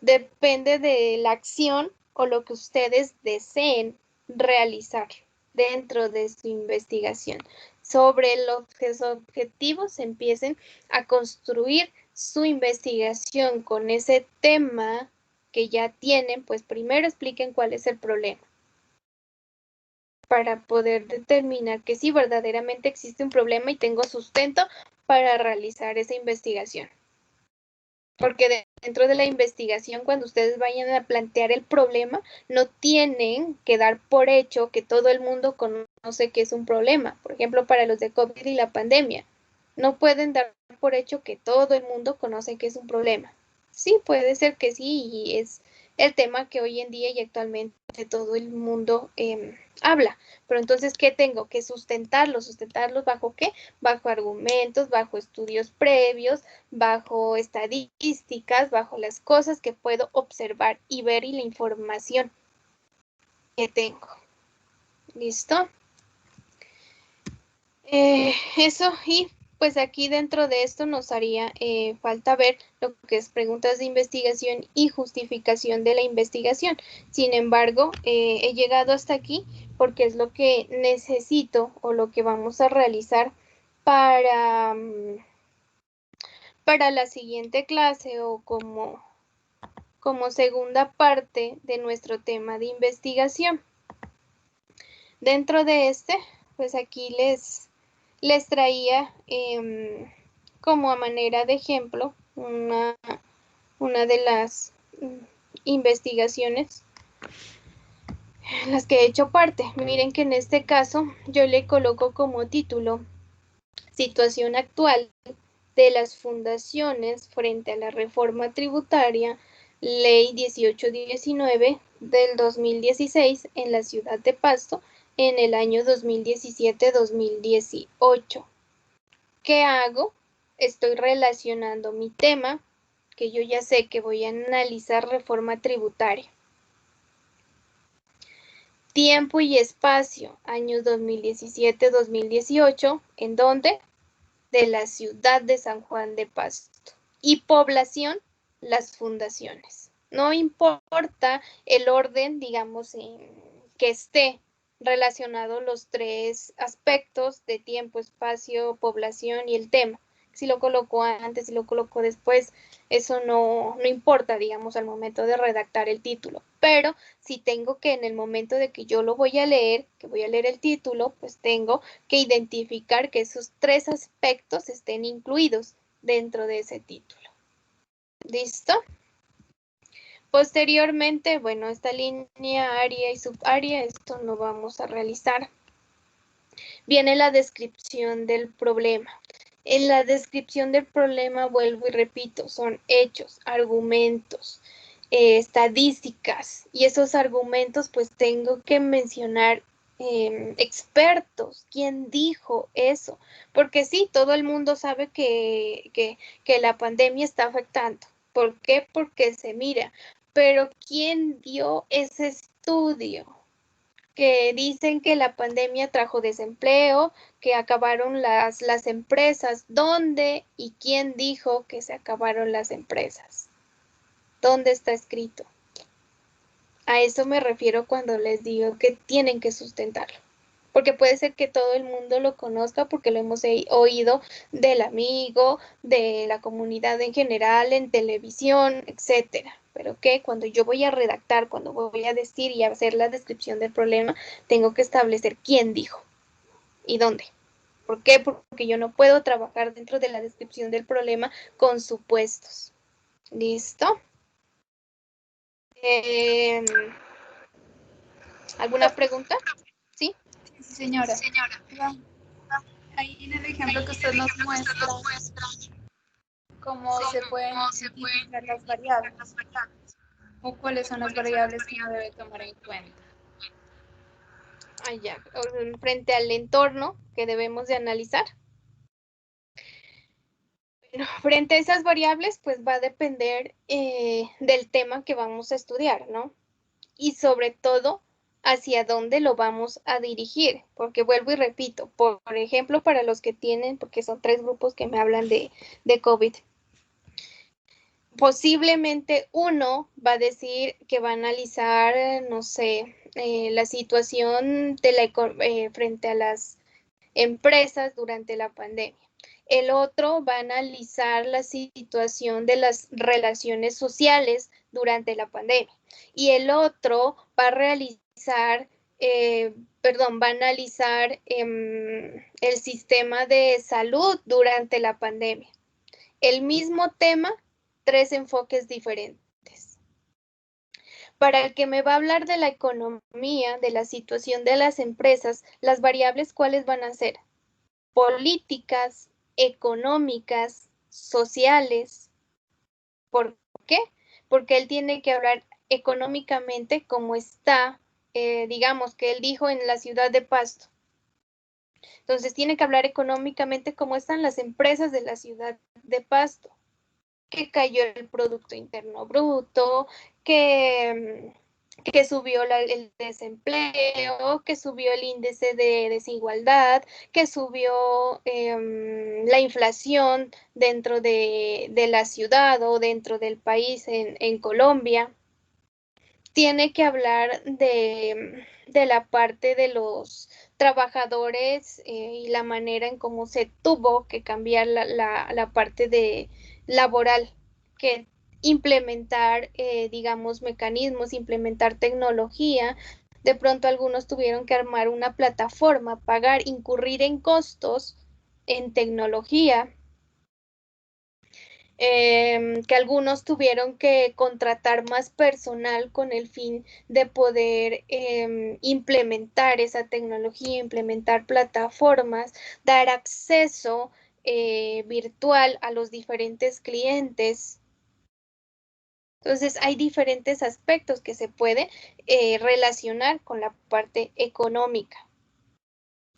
depende de la acción o lo que ustedes deseen realizar dentro de su investigación. Sobre los objetivos, empiecen a construir su investigación con ese tema que ya tienen, pues primero expliquen cuál es el problema para poder determinar que sí verdaderamente existe un problema y tengo sustento para realizar esa investigación. Porque dentro de la investigación, cuando ustedes vayan a plantear el problema, no tienen que dar por hecho que todo el mundo conoce que es un problema. Por ejemplo, para los de COVID y la pandemia, no pueden dar por hecho que todo el mundo conoce que es un problema. Sí, puede ser que sí, y es el tema que hoy en día y actualmente todo el mundo habla. Pero entonces, ¿qué tengo? Que sustentarlos. ¿Sustentarlos bajo qué? Bajo argumentos, bajo estudios previos, bajo estadísticas, bajo las cosas que puedo observar y ver y la información que tengo. ¿Listo? Eso, y pues aquí dentro de esto nos haría falta ver lo que es preguntas de investigación y justificación de la investigación. Sin embargo, he llegado hasta aquí porque es lo que necesito o lo que vamos a realizar para la siguiente clase o como segunda parte de nuestro tema de investigación. Dentro de pues aquí les traía como a manera de ejemplo una de las investigaciones en las que he hecho parte. Miren que en este caso yo le coloco como título Situación actual de las fundaciones frente a la reforma tributaria, Ley 1819 del 2016 en la ciudad de Pasto en el año 2017-2018. ¿Qué hago? Estoy relacionando mi tema, que yo ya sé que voy a analizar reforma tributaria. Tiempo y espacio, años 2017-2018, ¿en dónde? De la ciudad de San Juan de Pasto. Y población, las fundaciones. No importa el orden, digamos, en que esté relacionado los tres aspectos de tiempo, espacio, población y el tema. Si lo coloco antes, si lo coloco después, eso no importa, digamos, al momento de redactar el título. Pero si tengo que en el momento de que yo lo voy a leer, que voy a leer el título, pues tengo que identificar que esos tres aspectos estén incluidos dentro de ese título. ¿Listo? Posteriormente, bueno, esta línea, área y subárea, esto no vamos a realizar. Viene la descripción del problema. En la descripción del problema, vuelvo y repito, son hechos, argumentos, estadísticas, y esos argumentos pues tengo que mencionar expertos, quién dijo eso, porque sí, todo el mundo sabe que la pandemia está afectando. ¿Por qué? Porque se mira, pero ¿quién dio ese estudio? Que dicen que la pandemia trajo desempleo, que acabaron las empresas. ¿Dónde y quién dijo que se acabaron las empresas? ¿Dónde está escrito? A eso me refiero cuando les digo que tienen que sustentarlo. Porque puede ser que todo el mundo lo conozca porque lo hemos oído del amigo, de la comunidad en general, en televisión, etcétera. Pero que cuando yo voy a redactar, cuando voy a decir y a hacer la descripción del problema, tengo que establecer quién dijo y dónde. ¿Por qué? Porque yo no puedo trabajar dentro de la descripción del problema con supuestos. ¿Listo? ¿Alguna pregunta? ¿Sí? Sí, señora. Ahí en el ejemplo que usted nos muestra, cómo se pueden identificar las variables o cuáles son las variables que uno debe tomar en cuenta. Ya, frente al entorno que debemos de analizar. Bueno, frente a esas variables, pues va a depender del tema que vamos a estudiar, ¿no? Y sobre todo, hacia dónde lo vamos a dirigir, porque vuelvo y repito, por ejemplo, para los que tienen, porque son 3 grupos que me hablan de COVID, posiblemente uno va a decir que va a analizar, no sé, la situación de frente a las empresas durante la pandemia. El otro va a analizar la situación de las relaciones sociales durante la pandemia. Y el otro va a realizar, va a analizar el sistema de salud durante la pandemia. El mismo tema, 3 enfoques diferentes. Para el que me va a hablar de la economía, de la situación de las empresas, las variables, ¿cuáles van a ser? Políticas, económicas, sociales. ¿Por qué? Porque él tiene que hablar económicamente cómo está, digamos que él dijo en la ciudad de Pasto. Entonces tiene que hablar económicamente cómo están las empresas de la ciudad de Pasto, que cayó el Producto Interno Bruto, que subió el desempleo, que subió el índice de desigualdad, que subió la inflación dentro de la ciudad o dentro del país en Colombia. Tiene que hablar de la parte de los trabajadores y la manera en cómo se tuvo que cambiar la parte de laboral, que implementar, digamos, mecanismos, implementar tecnología. De pronto algunos tuvieron que armar una plataforma, pagar, incurrir en costos en tecnología, que algunos tuvieron que contratar más personal con el fin de poder implementar esa tecnología, implementar plataformas, dar acceso virtual a los diferentes clientes. Entonces, hay diferentes aspectos que se pueden relacionar con la parte económica.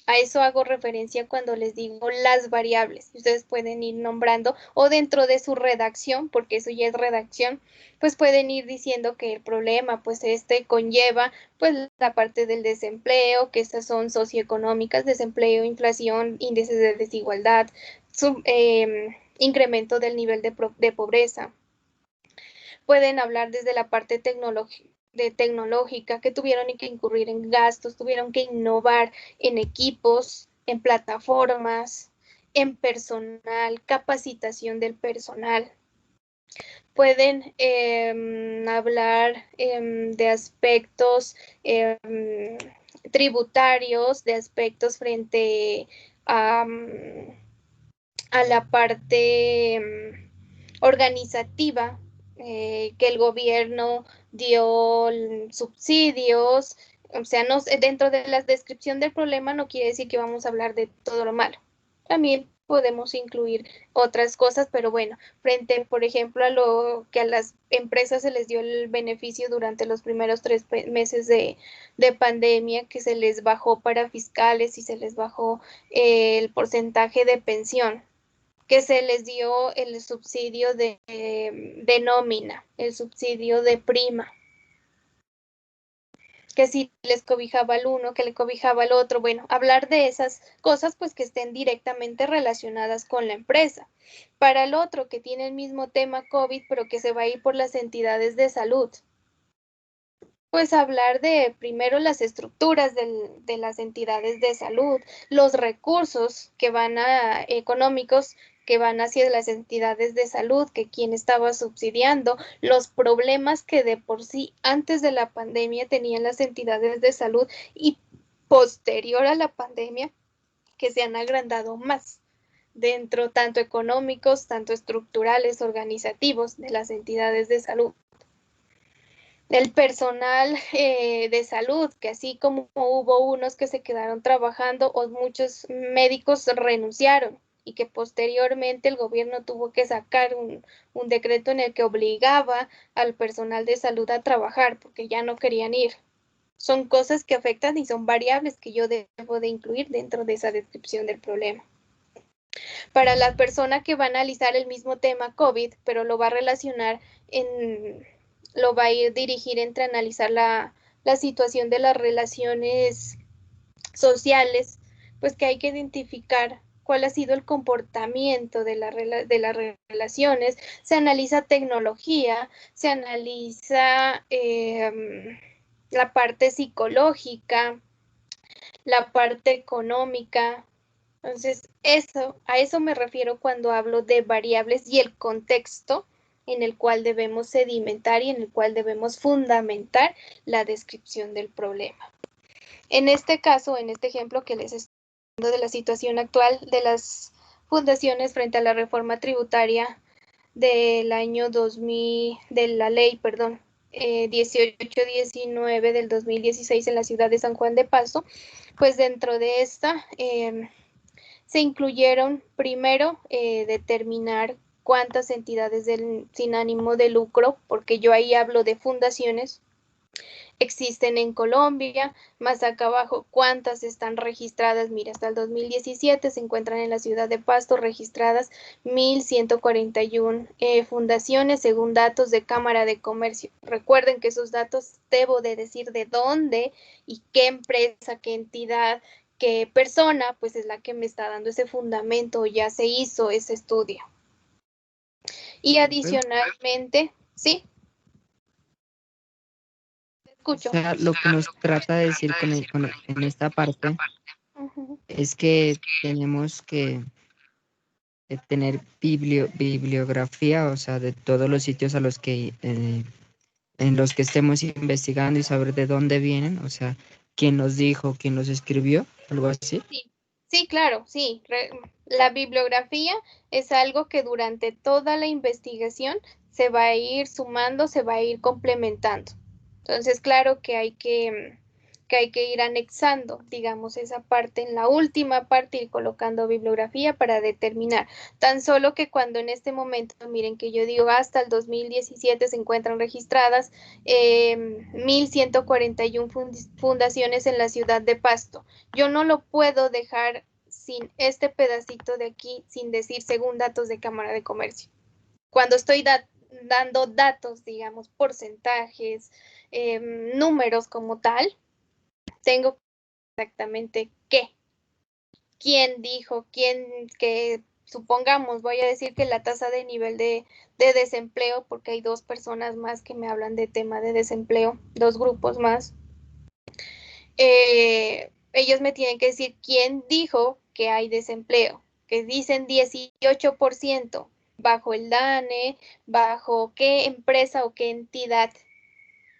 A eso hago referencia cuando les digo las variables. Ustedes pueden ir nombrando o dentro de su redacción, porque eso ya es redacción, pues pueden ir diciendo que el problema, pues conlleva pues la parte del desempleo, que estas son socioeconómicas, desempleo, inflación, índices de desigualdad, incremento del nivel de pobreza. Pueden hablar desde la parte tecnológica, que tuvieron que incurrir en gastos, tuvieron que innovar en equipos, en plataformas, en personal, capacitación del personal. Pueden hablar de aspectos tributarios, de aspectos frente a la parte organizativa, que el gobierno dio subsidios, o sea, no, dentro de la descripción del problema no quiere decir que vamos a hablar de todo lo malo. También podemos incluir otras cosas, pero bueno, frente, por ejemplo, a lo que a las empresas se les dio el beneficio durante los primeros 3 meses de pandemia, que se les bajó para fiscales y se les bajó el porcentaje de pensión, que se les dio el subsidio de nómina, el subsidio de prima, que si les cobijaba al uno, que le cobijaba al otro. Bueno, hablar de esas cosas pues que estén directamente relacionadas con la empresa. Para el otro que tiene el mismo tema COVID, pero que se va a ir por las entidades de salud, pues hablar de primero las estructuras de las entidades de salud, los recursos que van económicos que van hacia las entidades de salud, que quien estaba subsidiando, los problemas que de por sí antes de la pandemia tenían las entidades de salud y posterior a la pandemia, que se han agrandado más dentro tanto económicos, tanto estructurales, organizativos de las entidades de salud. el personal de salud, que así como hubo unos que se quedaron trabajando o muchos médicos renunciaron y que posteriormente el gobierno tuvo que sacar un decreto en el que obligaba al personal de salud a trabajar porque ya no querían ir. Son cosas que afectan y son variables que yo debo de incluir dentro de esa descripción del problema. Para la persona que va a analizar el mismo tema COVID, pero lo va a relacionar lo va a ir dirigir entre analizar la situación de las relaciones sociales, pues que hay que identificar cuál ha sido el comportamiento de las relaciones, se analiza tecnología, se analiza la parte psicológica, la parte económica. Entonces, a eso me refiero cuando hablo de variables y el contexto en el cual debemos sedimentar y en el cual debemos fundamentar la descripción del problema. En este caso, en este ejemplo que les estoy dando de la situación actual de las fundaciones frente a la reforma tributaria del año 2000, de la ley, 1819 del 2016 en la ciudad de San Juan de Paso, pues dentro de esta se incluyeron primero determinar cuántas entidades sin ánimo de lucro, porque yo ahí hablo de fundaciones, existen en Colombia, más acá abajo cuántas están registradas. Mira, hasta el 2017 se encuentran en la ciudad de Pasto registradas 1,141 fundaciones según datos de Cámara de Comercio. Recuerden que esos datos debo de decir de dónde y qué empresa, qué entidad, qué persona, pues es la que me está dando ese fundamento, ya se hizo ese estudio. Y adicionalmente, ¿sí? Escucho. O sea, lo que nos trata de decir en esta parte es que tenemos que tener bibliografía, o sea, de todos los sitios a los que en los que estemos investigando y saber de dónde vienen, o sea, quién los dijo, quién los escribió, algo así. Sí, sí, claro, sí. La bibliografía es algo que durante toda la investigación se va a ir sumando, se va a ir complementando. Entonces, claro que hay que ir anexando, digamos, esa parte en la última parte, ir colocando bibliografía para determinar. Tan solo que cuando en este momento, miren que yo digo hasta el 2017 se encuentran registradas 1,141 fundaciones en la ciudad de Pasto. Yo no lo puedo dejar sin este pedacito de aquí, sin decir según datos de Cámara de Comercio. Cuando estoy dando datos, digamos, porcentajes, números como tal, tengo exactamente qué, quién dijo, que supongamos, voy a decir que la tasa de nivel de desempleo, porque hay dos personas más que me hablan de tema de desempleo, dos grupos más, ellos me tienen que decir quién dijo que hay desempleo, que dicen 18%, bajo el DANE, bajo qué empresa o qué entidad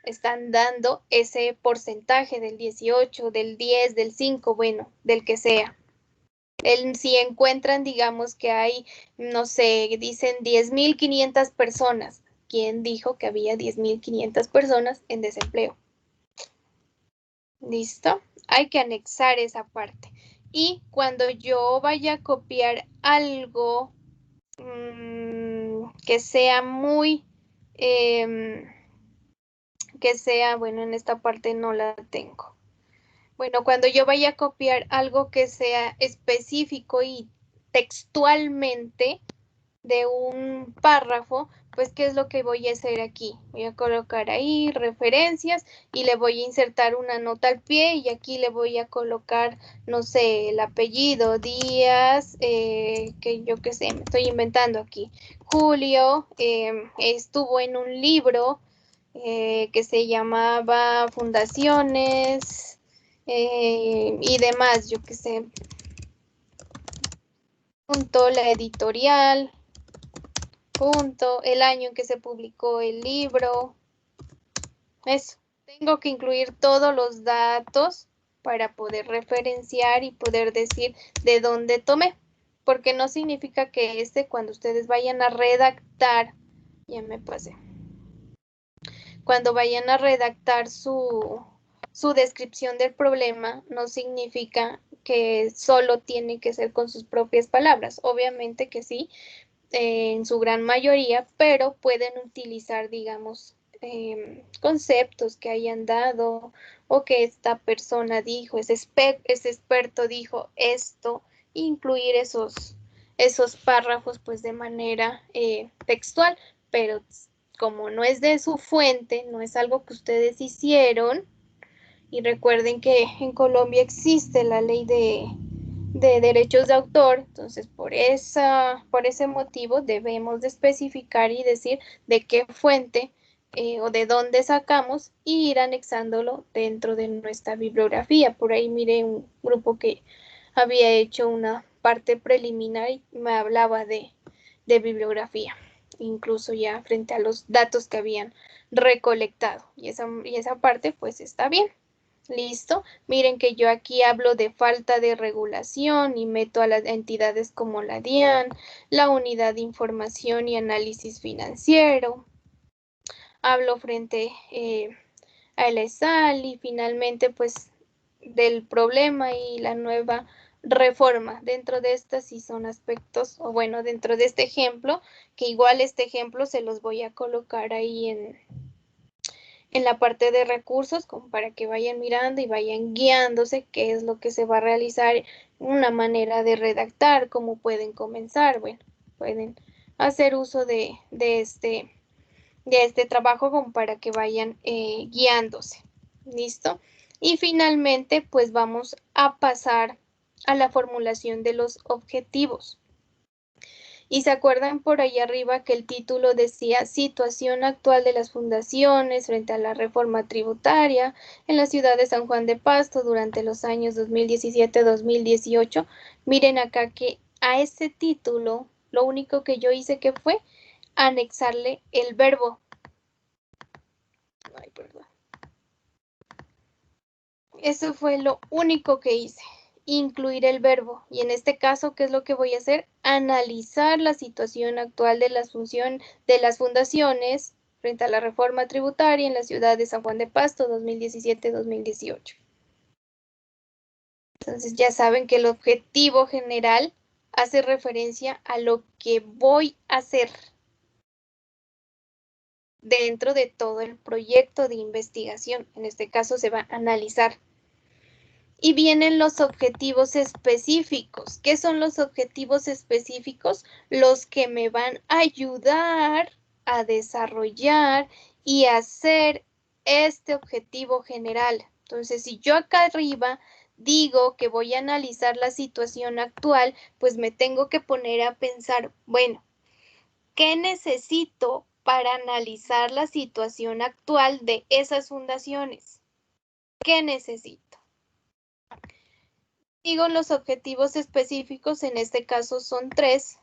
están dando ese porcentaje del 18, del 10, del 5, bueno, del que sea. Si encuentran, digamos que hay, no sé, dicen 10,500 personas, ¿quién dijo que había 10,500 personas en desempleo? ¿Listo? Hay que anexar esa parte. Y cuando yo vaya a copiar algo que sea muy, bueno, en esta parte no la tengo. Bueno, cuando yo vaya a copiar algo que sea específico y textualmente de un párrafo, pues ¿qué es lo que voy a hacer aquí? Voy a colocar ahí referencias y le voy a insertar una nota al pie y aquí le voy a colocar, no sé, el apellido, Díaz, que yo qué sé, me estoy inventando aquí. Julio estuvo en un libro que se llamaba Fundaciones y demás, yo qué sé. Punto, la editorial, punto, el año en que se publicó el libro. Eso, tengo que incluir todos los datos para poder referenciar y poder decir de dónde tomé, porque no significa que cuando ustedes vayan a redactar, ya me pasé. cuando vayan a redactar su descripción del problema, no significa que solo tiene que ser con sus propias palabras. Obviamente que sí, en su gran mayoría, pero pueden utilizar, digamos, conceptos que hayan dado o que esta persona dijo, ese experto dijo esto, incluir esos párrafos pues de manera textual, pero como no es de su fuente, no es algo que ustedes hicieron, y recuerden que en Colombia existe la ley de derechos de autor, entonces por ese motivo debemos de especificar y decir de qué fuente o de dónde sacamos y ir anexándolo dentro de nuestra bibliografía. Por ahí miré un grupo que había hecho una parte preliminar y me hablaba de bibliografía, incluso ya frente a los datos que habían recolectado, y esa parte pues está bien. Listo, miren que yo aquí hablo de falta de regulación y meto a las entidades como la DIAN, la Unidad de Información y Análisis Financiero. Hablo frente a el ESAL y finalmente pues del problema y la nueva reforma. Dentro de estas sí son aspectos, o bueno, dentro de este ejemplo, que igual este ejemplo se los voy a colocar ahí en la parte de recursos, como para que vayan mirando y vayan guiándose qué es lo que se va a realizar, una manera de redactar, cómo pueden comenzar. Bueno, pueden hacer uso de este trabajo como para que vayan guiándose. ¿Listo? Y finalmente, pues vamos a pasar a la formulación de los objetivos. Y se acuerdan por ahí arriba que el título decía situación actual de las fundaciones frente a la reforma tributaria en la ciudad de San Juan de Pasto durante los años 2017-2018. Miren acá que a ese título lo único que yo hice que fue anexarle el verbo. Ay, perdón. Eso fue lo único que hice, incluir el verbo. Y en este caso, ¿qué es lo que voy a hacer? Analizar la situación actual de las fundaciones frente a la reforma tributaria en la ciudad de San Juan de Pasto 2017-2018. Entonces ya saben que el objetivo general hace referencia a lo que voy a hacer dentro de todo el proyecto de investigación. En este caso se va a analizar. Y vienen los objetivos específicos. ¿Qué son los objetivos específicos? Los que me van a ayudar a desarrollar y hacer este objetivo general. Entonces, si yo acá arriba digo que voy a analizar la situación actual, pues me tengo que poner a pensar, bueno, ¿qué necesito para analizar la situación actual de esas fundaciones? ¿Qué necesito? Digo, los objetivos específicos en este caso son 3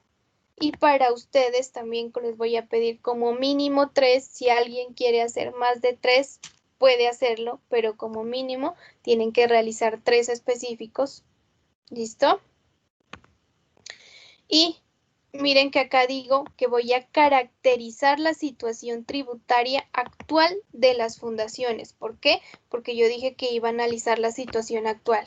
y para ustedes también les voy a pedir como mínimo 3. Si alguien quiere hacer más de 3 puede hacerlo, pero como mínimo tienen que realizar 3 específicos. ¿Listo? Y miren que acá digo que voy a caracterizar la situación tributaria actual de las fundaciones. ¿Por qué? Porque yo dije que iba a analizar la situación actual.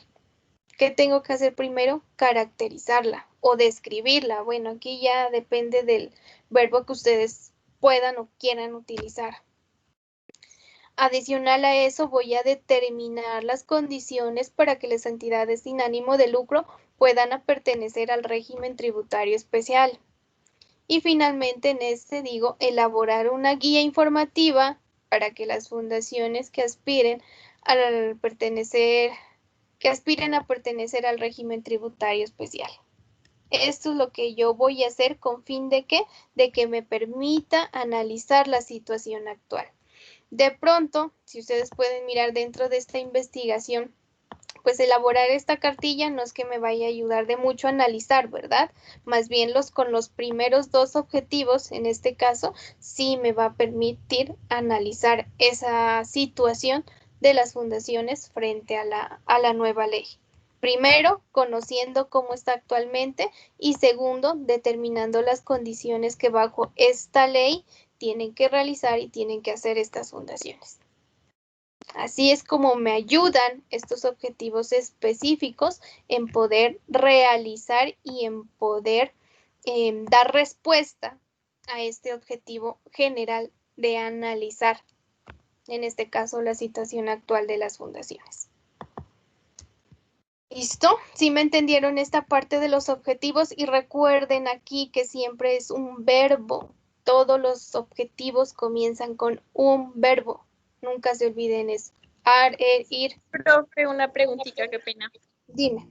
¿Qué tengo que hacer primero? Caracterizarla o describirla. Bueno, aquí ya depende del verbo que ustedes puedan o quieran utilizar. Adicional a eso, voy a determinar las condiciones para que las entidades sin ánimo de lucro puedan pertenecer al régimen tributario especial. Y finalmente en este digo, elaborar una guía informativa para que las fundaciones que aspiren a pertenecer al régimen tributario especial. Esto es lo que yo voy a hacer con fin de que me permita analizar la situación actual. De pronto, si ustedes pueden mirar dentro de esta investigación, pues elaborar esta cartilla no es que me vaya a ayudar de mucho a analizar, ¿verdad? Más bien con los primeros 2 objetivos, en este caso, sí me va a permitir analizar esa situación de las fundaciones frente a la nueva ley. Primero, conociendo cómo está actualmente y segundo, determinando las condiciones que bajo esta ley tienen que realizar y tienen que hacer estas fundaciones. Así es como me ayudan estos objetivos específicos en poder realizar y en poder dar respuesta a este objetivo general de analizar, en este caso, la situación actual de las fundaciones. ¿Listo? ¿Sí me entendieron esta parte de los objetivos? Y recuerden aquí que siempre es un verbo. Todos los objetivos comienzan con un verbo. Nunca se olviden eso. Ir. Profe, una preguntita, qué pena. Dime.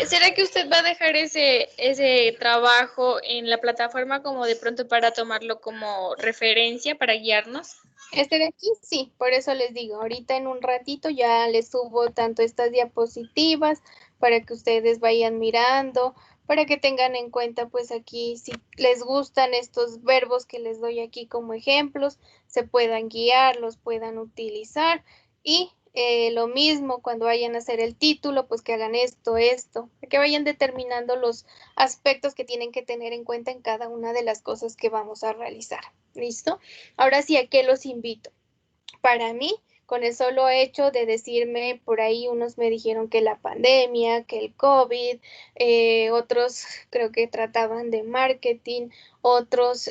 ¿Será que usted va a dejar ese trabajo en la plataforma como de pronto para tomarlo como referencia, para guiarnos? Este de aquí, sí, por eso les digo, ahorita en un ratito ya les subo tanto estas diapositivas para que ustedes vayan mirando, para que tengan en cuenta pues aquí si les gustan estos verbos que les doy aquí como ejemplos, se puedan guiar, los puedan utilizar y lo mismo cuando vayan a hacer el título, pues que hagan esto, que vayan determinando los aspectos que tienen que tener en cuenta en cada una de las cosas que vamos a realizar. ¿Listo? Ahora sí, ¿a qué los invito? Para mí, con el solo hecho de decirme, por ahí unos me dijeron que la pandemia, que el COVID, otros creo que trataban de marketing, otros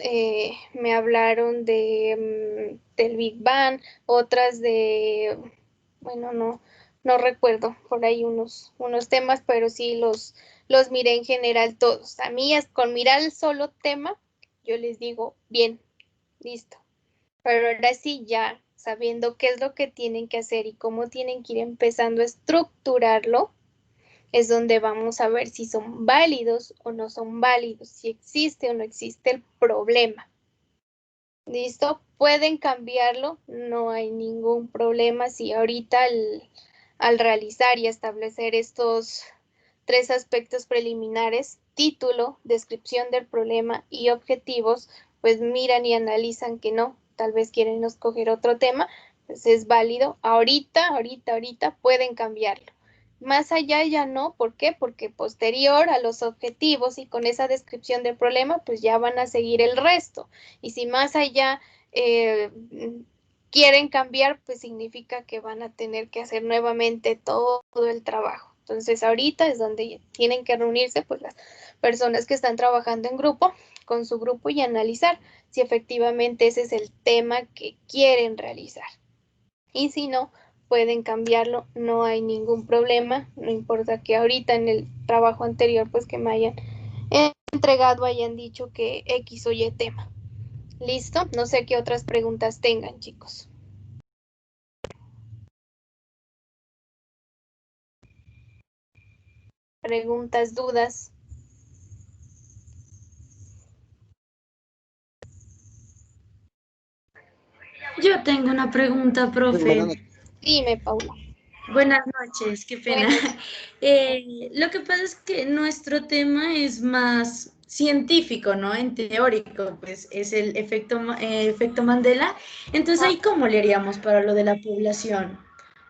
me hablaron de, del Big Bang, otras de, bueno, no recuerdo por ahí unos temas, pero sí los miré en general todos. A mí, con mirar el solo tema, yo les digo, bien, listo. Pero ahora sí, ya sabiendo qué es lo que tienen que hacer y cómo tienen que ir empezando a estructurarlo, es donde vamos a ver si son válidos o no son válidos, si existe o no existe el problema. ¿Listo? Pueden cambiarlo, no hay ningún problema. Si ahorita al realizar y establecer estos 3 aspectos preliminares, título, descripción del problema y objetivos, pues miran y analizan que no, tal vez quieren escoger otro tema, pues es válido. Ahorita pueden cambiarlo. Más allá ya no, ¿por qué? Porque posterior a los objetivos y con esa descripción del problema, pues ya van a seguir el resto. Y si más allá quieren cambiar, pues significa que van a tener que hacer nuevamente todo el trabajo. Entonces ahorita es donde tienen que reunirse pues las personas que están trabajando en grupo, con su grupo y analizar si efectivamente ese es el tema que quieren realizar. Y si no, pueden cambiarlo, no hay ningún problema, no importa que ahorita en el trabajo anterior pues que me hayan entregado, hayan dicho que X o Y tema. ¿Listo? No sé qué otras preguntas tengan, chicos. Preguntas, dudas. Yo tengo una pregunta, profe. Dime, Paula. Buenas noches, qué pena. Lo que pasa es que nuestro tema es más científico, ¿no? En teórico, pues es el efecto Mandela. Entonces, ¿ahí cómo le haríamos para lo de la población?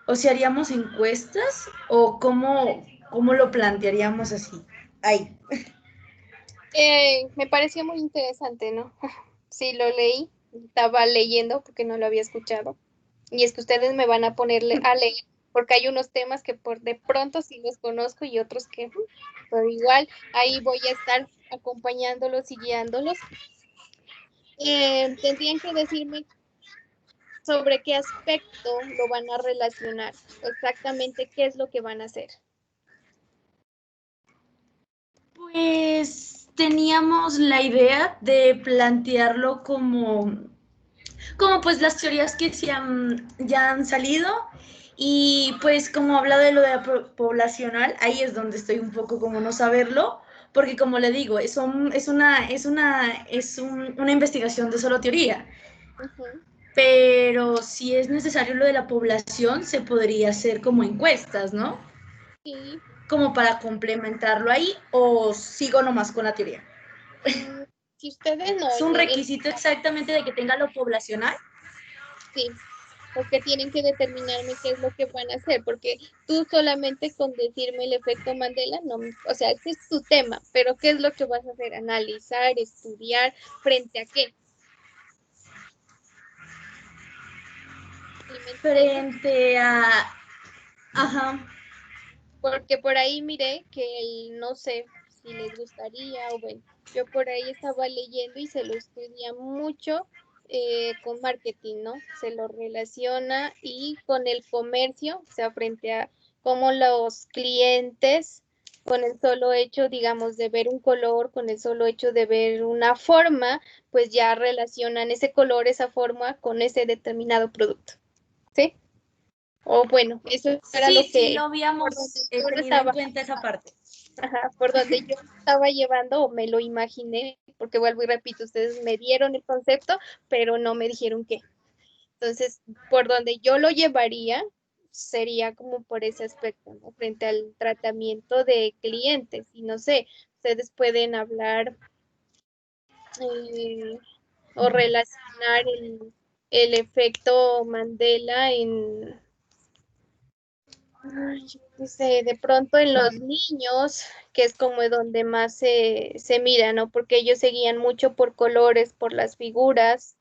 ¿O si haríamos encuestas o cómo lo plantearíamos así? Ahí. Me pareció muy interesante, ¿no? Sí, lo leí, estaba leyendo porque no lo había escuchado. Y es que ustedes me van a ponerle a leer, porque hay unos temas que por de pronto sí los conozco y otros que, pero igual ahí voy a estar acompañándolos y guiándolos. Tendrían que decirme sobre qué aspecto lo van a relacionar, exactamente qué es lo que van a hacer. Pues teníamos la idea de plantearlo como pues las teorías que ya han salido y pues como habla de lo de la poblacional, ahí es donde estoy un poco como no saberlo, porque como le digo, es una investigación de solo teoría. Pero si es necesario lo de la población, se podría hacer como encuestas, ¿no? Sí. Como para complementarlo ahí, o sigo nomás con la teoría. Si ustedes no. ¿Es un requisito exactamente de que tenga lo poblacional? Sí. porque tienen que determinarme qué es lo que van a hacer, porque tú solamente con decirme el efecto Mandela, no, o sea, este es tu tema, pero ¿qué es lo que vas a hacer? Analizar, estudiar, ¿frente a qué? Frente a... Ajá. Porque por ahí miré que no sé si les gustaría o bueno, yo por ahí estaba leyendo y se lo estudia mucho con marketing, ¿no? Se lo relaciona y con el comercio, o sea, frente a cómo los clientes, con el solo hecho, digamos, de ver un color, con el solo hecho de ver una forma, pues ya relacionan ese color, esa forma con ese determinado producto, ¿sí? O bueno, eso era lo Sí, sí, que lo por habíamos donde yo lo tenido en estaba, cuenta esa parte. ajá, por donde yo lo estaba llevando o me lo imaginé, porque vuelvo y repito, ustedes me dieron el concepto, pero no me dijeron qué. Entonces, por donde yo lo llevaría sería como por ese aspecto, ¿no? Frente al tratamiento de clientes. Y no sé, ustedes pueden hablar eh, o relacionar el efecto Mandela en ay, yo qué sé, de pronto en los niños, que es como donde más se mira, ¿no? Porque ellos seguían mucho por colores, por las figuras,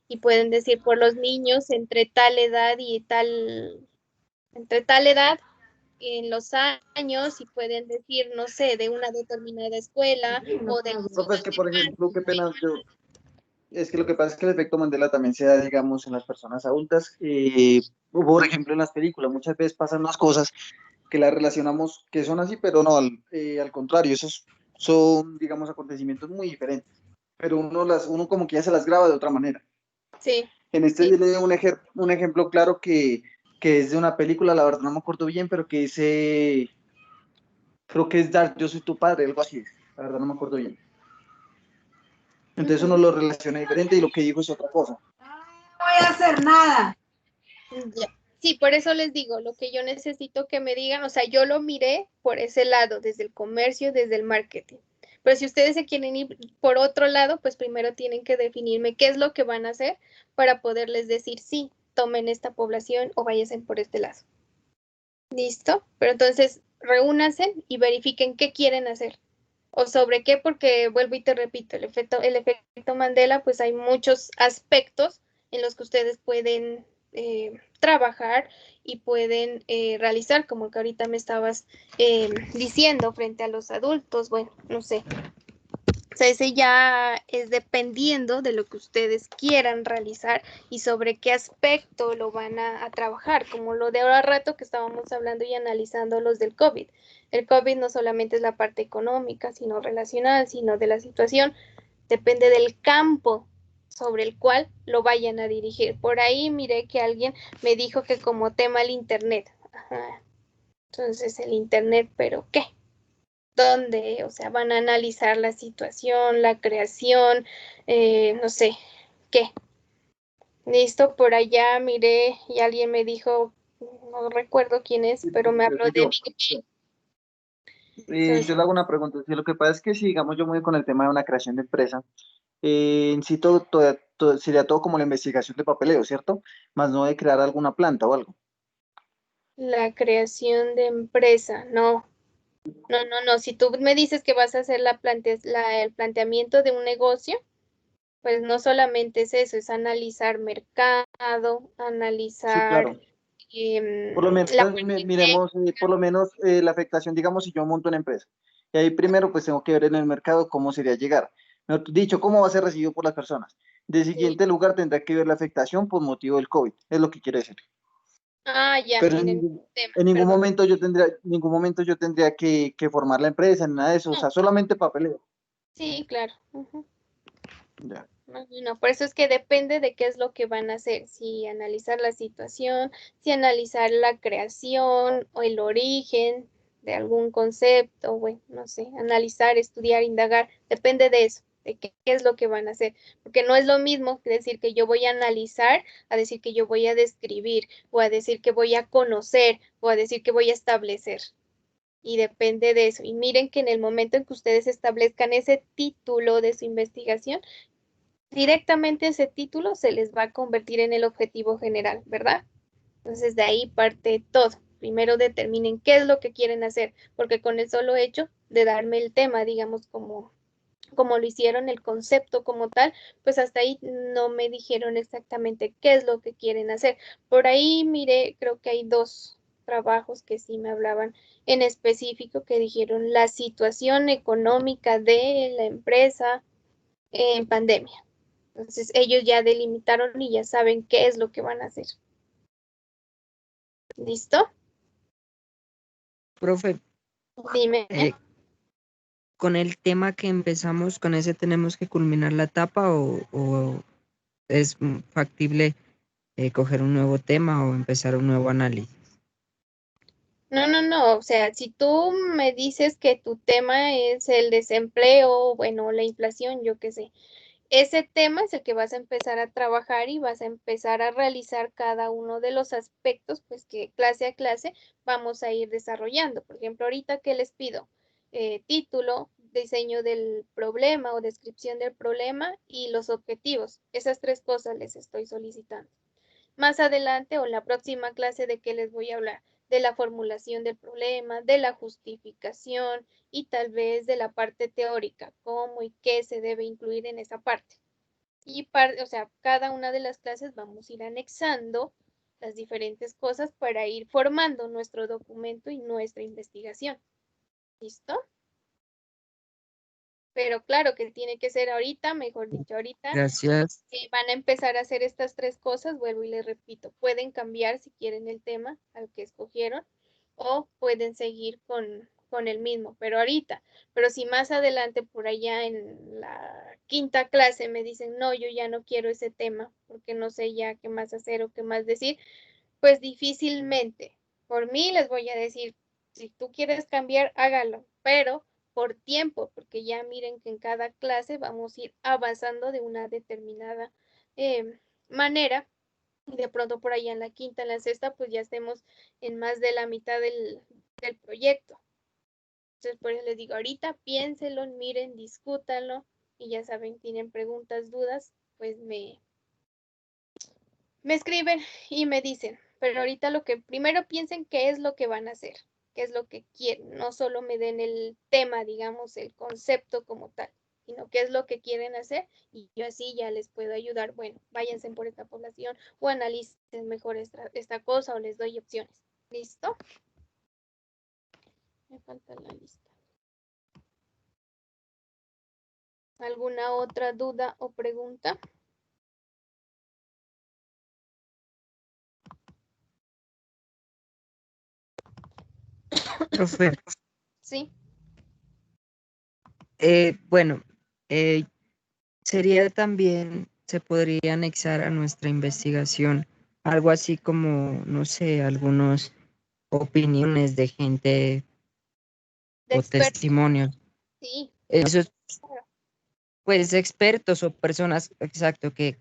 y pueden decir por los niños entre tal edad y tal, entre tal edad, en los años, y pueden decir, no sé, de una determinada escuela o de la Profe, es ciudad que, de por ejemplo, qué Carmen. pena, es que lo que pasa es que el efecto Mandela también se da, digamos, en las personas adultas. Por ejemplo, en las películas, muchas veces pasan unas cosas que las relacionamos que son así, pero no, al contrario, esos son, digamos, acontecimientos muy diferentes. Pero uno como que ya se las graba de otra manera. Sí, En este sí. yo le doy un ejemplo claro que es de una película, la verdad no me acuerdo bien, pero que dice, creo que es Dark, yo soy tu padre, algo así, la verdad no me acuerdo bien. Entonces uno Ujú. lo relaciona diferente y lo que dijo es otra cosa. Voy a hacer nada. Ya. Sí, por eso les digo, lo que yo necesito que me digan, o sea, yo lo miré por ese lado, desde el comercio, desde el marketing. Pero si ustedes se quieren ir por otro lado, pues primero tienen que definirme qué es lo que van a hacer para poderles decir, sí, tomen esta población o váyanse por este lado. ¿Listo? Pero entonces, reúnanse y verifiquen qué quieren hacer o sobre qué, porque vuelvo y te repito, el efecto Mandela, pues hay muchos aspectos en los que ustedes pueden trabajar y pueden realizar, como que ahorita me estabas diciendo frente a los adultos, bueno, no sé. O sea, ese ya es dependiendo de lo que ustedes quieran realizar y sobre qué aspecto lo van a trabajar, como lo de ahora rato que estábamos hablando y analizando los del COVID. El COVID no solamente es la parte económica, sino relacional, sino de la situación, depende del campo sobre el cual lo vayan a dirigir. Por ahí miré que alguien me dijo que como tema el Internet. Ajá. Entonces el Internet, ¿pero qué? Donde, o sea, van a analizar la situación, la creación, no sé, qué. Listo, por allá miré y alguien me dijo, no recuerdo quién es, pero me Creo habló que de yo, Big Bang. yo Entonces, le hago una pregunta, si lo que pasa es que si digamos yo me voy con el tema de una creación de empresa, en sí sería todo como la investigación de papeleo, ¿cierto? Más no de crear alguna planta o algo. la creación de empresa, no. No, no, no. Si tú me dices que vas a hacer el planteamiento de un negocio, pues no solamente es eso, es analizar mercado, Sí, analizar claro. Por lo menos, la parte miremos, por lo menos la afectación, digamos, si yo monto una empresa. Y ahí primero, pues tengo que ver en el mercado cómo sería llegar. Mejor dicho, cómo va a ser recibido por las personas. De técnica. siguiente lugar, tendrá que ver la afectación por motivo del COVID, es lo que quiere decir. Ah, ya, Pero en el tema, en ningún perdón. momento yo tendría que formar la empresa, ni nada de eso, o No, sea, solamente papeleo. sí, claro. Ujú. Ya. No, no, no, por eso es que depende de qué es lo que van a hacer, si analizar la situación, si analizar la creación o el origen de algún concepto, bueno, no sé, analizar, estudiar, indagar, depende de eso, de qué es lo que van a hacer, porque no es lo mismo que decir que yo voy a analizar, a decir que yo voy a describir, o a decir que voy a conocer, o a decir que voy a establecer. Y depende de eso. Y miren que en el momento en que ustedes establezcan ese título de su investigación, directamente ese título se les va a convertir en el objetivo general, ¿verdad? Entonces de ahí parte todo. Primero determinen qué es lo que quieren hacer, porque con el solo hecho de darme el tema, digamos, como lo hicieron, el concepto como tal, pues hasta ahí no me dijeron exactamente qué es lo que quieren hacer. Por ahí miré, creo que hay 2 trabajos que sí me hablaban en específico, que dijeron la situación económica de la empresa en pandemia. Entonces ellos ya delimitaron y ya saben qué es lo que van a hacer. ¿Listo? Profe, Dime. con el tema que empezamos, ¿con ese tenemos que culminar la etapa o es factible coger un nuevo tema o empezar un nuevo análisis? No, o sea, si tú me dices que tu tema es el desempleo, bueno, la inflación, yo qué sé, ese tema es el que vas a empezar a trabajar y vas a empezar a realizar cada uno de los aspectos, pues que clase a clase vamos a ir desarrollando. Por ejemplo, ahorita que les pido título, diseño del problema o descripción del problema y los objetivos. Esas 3 cosas les estoy solicitando. Más adelante o en la próxima clase de qué les voy a hablar, de la formulación del problema, de la justificación y tal vez de la parte teórica, cómo y qué se debe incluir en esa parte. Y o sea, cada una de las clases vamos a ir anexando las diferentes cosas para ir formando nuestro documento y nuestra investigación. ¿Listo? Pero claro que tiene que ser ahorita, mejor dicho, ahorita Gracias. van a empezar a hacer estas 3 cosas, vuelvo y les repito, pueden cambiar si quieren el tema al que escogieron o pueden seguir con el mismo, pero ahorita, pero si más adelante por allá en la 5ª clase me dicen, no, yo ya no quiero ese tema porque no sé ya qué más hacer o qué más decir, pues difícilmente, por mí les voy a decir, si tú quieres cambiar, hágalo, pero por tiempo, porque ya miren que en cada clase vamos a ir avanzando de una determinada manera. Y de pronto por allá en la 5ª, en la 6ª, pues ya estemos en más de la mitad del proyecto. Entonces, por eso les digo, ahorita piénselo, miren, discútanlo y ya saben, tienen preguntas, dudas, pues me escriben y me dicen, pero ahorita lo que primero piensen qué es lo que van a hacer, qué es lo que quieren, no solo me den el tema, digamos, el concepto como tal, sino qué es lo que quieren hacer y yo así ya les puedo ayudar, bueno, váyanse por esta población o analicen mejor esta cosa o les doy opciones. ¿Listo? Me falta la lista. ¿Alguna otra duda o pregunta? Profe, Sí. bueno, sería también, se podría anexar a nuestra investigación algo así como, no sé, algunas opiniones de gente De o expertos. testimonios. Sí. Esos, Claro. pues, expertos o personas, exacto, que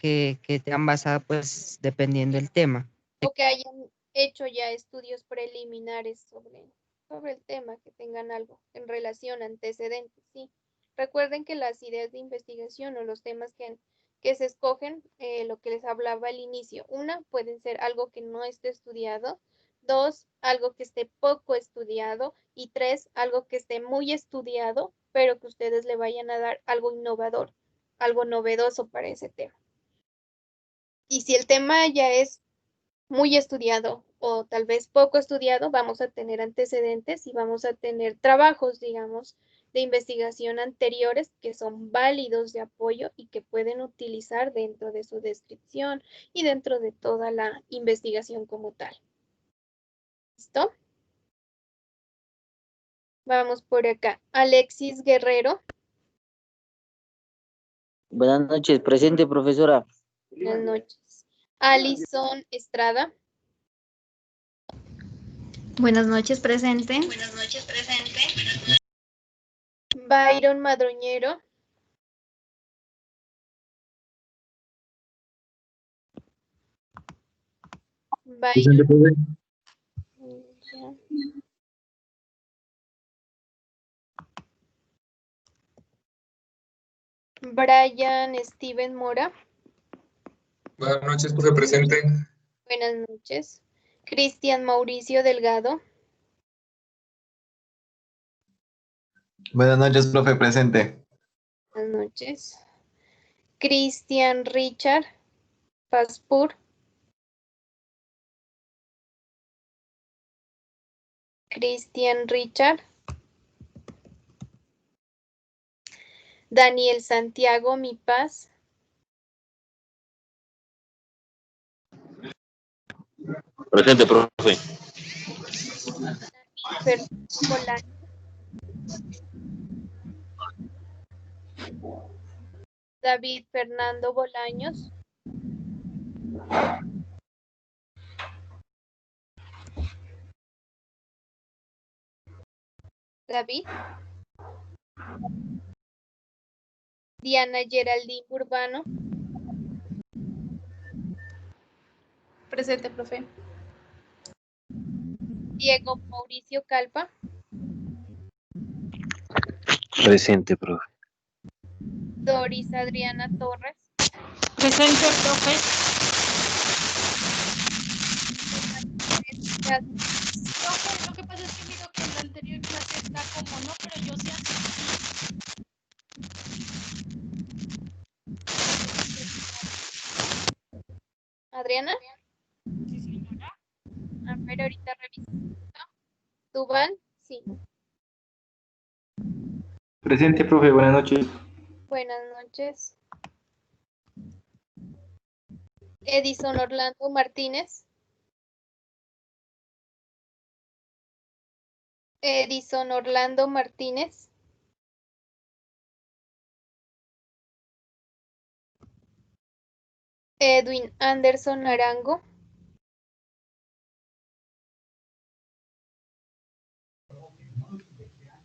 te han basado, pues, dependiendo del tema. O que hayan hecho ya estudios preliminares sobre el tema, que tengan algo en relación, antecedentes, sí. Recuerden que las ideas de investigación o los temas que se escogen, lo que les hablaba al inicio, una, pueden ser algo que no esté estudiado, 2, algo que esté poco estudiado y 3, algo que esté muy estudiado, pero que ustedes le vayan a dar algo innovador, algo novedoso para ese tema. Y si el tema ya es muy estudiado o tal vez poco estudiado, vamos a tener antecedentes y vamos a tener trabajos, digamos, de investigación anteriores que son válidos de apoyo y que pueden utilizar dentro de su descripción y dentro de toda la investigación como tal. ¿Listo? Vamos por acá. Alexis Guerrero. Buenas noches, presente, profesora. Buenas noches. Alison Estrada. Buenas noches, presente. Byron Madroñero. Byron. Brian Steven Mora. Buenas noches, profe, presente. Buenas noches. Cristian Mauricio Delgado. Buenas noches, profe, presente. Buenas noches. Cristian Richard Paspur. Cristian Richard. Daniel Santiago Mi Paz. Presente, profe. David Fernando Bolaños. David. Diana Geraldine Urbano. Presente, profe. Diego Mauricio Calpa. Presente, profe. Doris Adriana Torres. Presente, profe. Profe, lo que pasa es que miro que en la anterior clase está como no, pero yo sí asistí. Adriana. Sí, señora. A ver, ahorita reviso. ¿Tubal? Sí. Presente, profe, buenas noches. Buenas noches. Edison Orlando Martínez. Edison Orlando Martínez. Edwin Anderson Arango.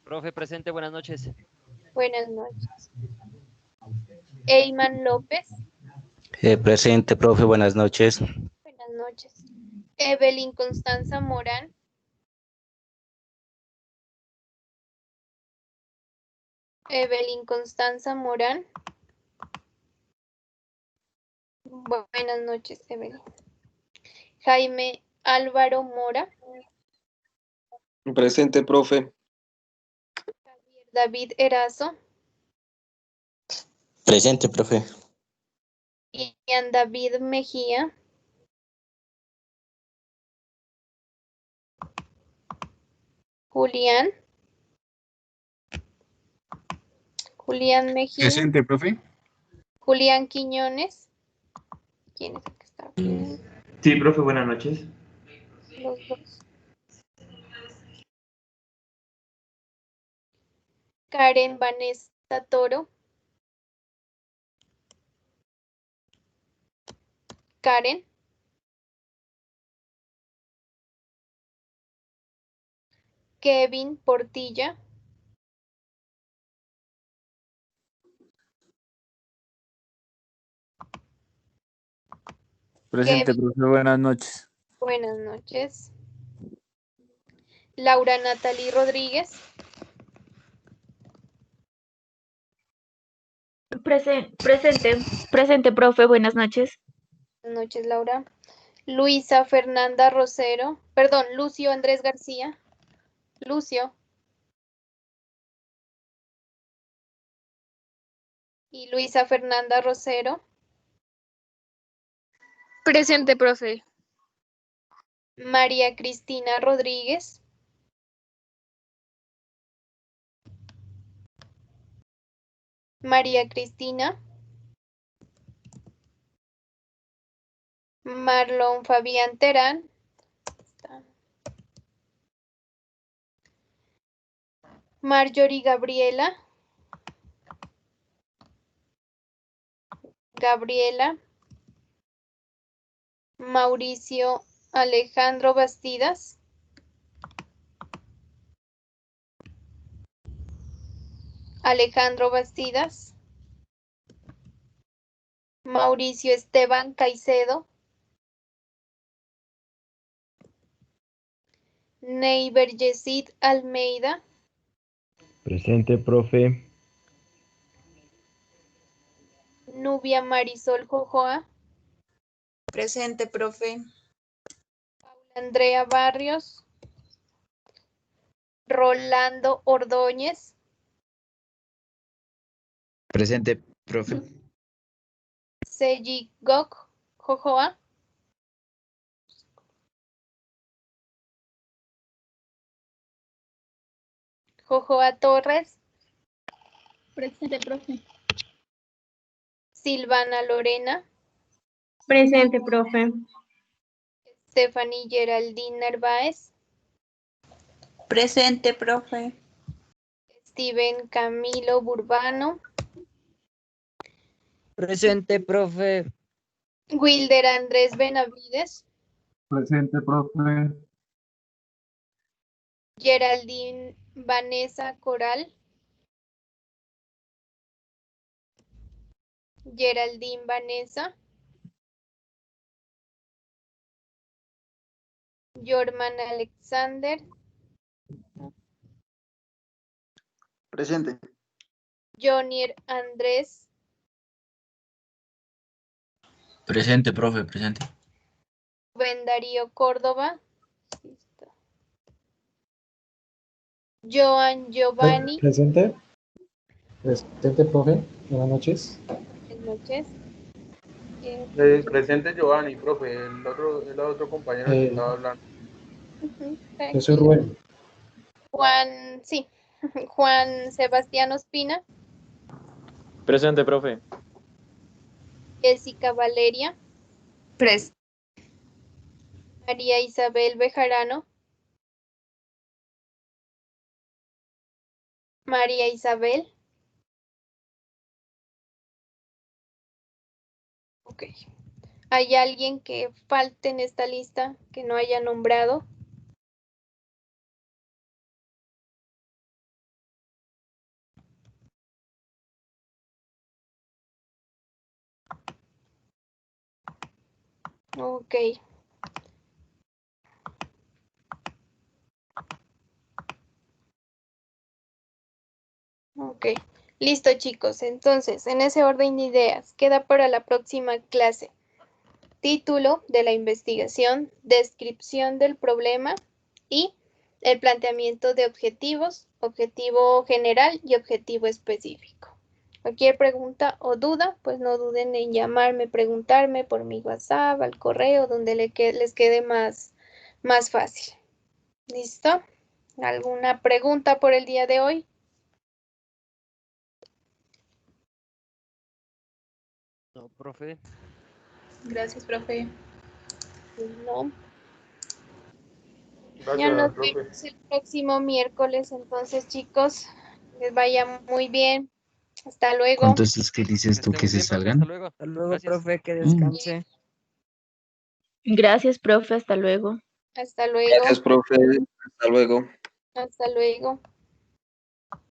Profe, presente, buenas noches. Buenas noches. Eyman López. Presente, profe, buenas noches. Buenas noches. Evelyn Constanza Morán. Evelyn Constanza Morán. Buenas noches, Evelyn. Jaime Álvaro Mora. Presente, profe. David Erazo. Presente, profe. Ian David Mejía. Julián. Julián Mejía. Presente, profe. Julián Quiñones. ¿Quién es el que está aquí? Sí, profe, buenas noches. Los dos. Karen Vanessa Toro. Karen. Kevin Portilla. Presente, Kevin. profe, buenas noches. Buenas noches. Laura Natalie Rodríguez. Presente, profe, buenas noches. Buenas noches, Laura. Luisa Fernanda Rosero. Perdón, Lucio Andrés García. Lucio. Y Luisa Fernanda Rosero. Presente, profe. María Cristina Rodríguez. María Cristina. Marlon Fabián Terán. Marjorie Gabriela. Gabriela. Mauricio Alejandro Bastidas. Alejandro Bastidas. Mauricio Esteban Caicedo. Neiber Yesid Almeida. Presente, profe. Nubia Marisol Jojoa. Presente, profe. Andrea Barrios. Rolando Ordóñez. Presente, profe. Seji Gok Jojoa. Jojoa Torres. Presente, profe. Silvana Lorena. Presente, profe. Stephanie Geraldine Narváez. Presente, profe. Steven Camilo Burbano. Presente, profe. Wilder Andrés Benavides. Presente, profe. Geraldine Vanessa Coral. Geraldine Vanessa. Jorman Alexander. Presente. Jonier Andrés. Presente, profe, presente. Rubén Darío Córdoba. Joan Giovanni. Presente. Presente, profe. Buenas noches. Buenas noches. Presente Giovanni, profe, el otro compañero que estaba hablando. Yo soy Rubén. Juan, sí. Juan Sebastián Ospina. Presente, profe. Jessica Valeria. Presente. María Isabel Bejarano. María Isabel. Ok. ¿Hay alguien que falte en esta lista que no haya nombrado? Ok. Ok. Listo, chicos. Entonces, en ese orden de ideas, queda para la próxima clase. Título de la investigación, descripción del problema y el planteamiento de objetivos, objetivo general y objetivo específico. Cualquier pregunta o duda, pues no duden en llamarme, preguntarme por mi WhatsApp, al correo, donde les quede más fácil. ¿Listo? ¿Alguna pregunta por el día de hoy? No, profe. Gracias, profe. No. Gracias, Ya nos profe. vemos el próximo miércoles, entonces, chicos, les vaya muy bien. Hasta luego. ¿Cuántos es que dices tú que se Hasta salgan? luego. Hasta luego, Gracias. profe, que descanse. Gracias, profe. Hasta luego. Hasta luego. Gracias, profe. Hasta luego. Hasta luego.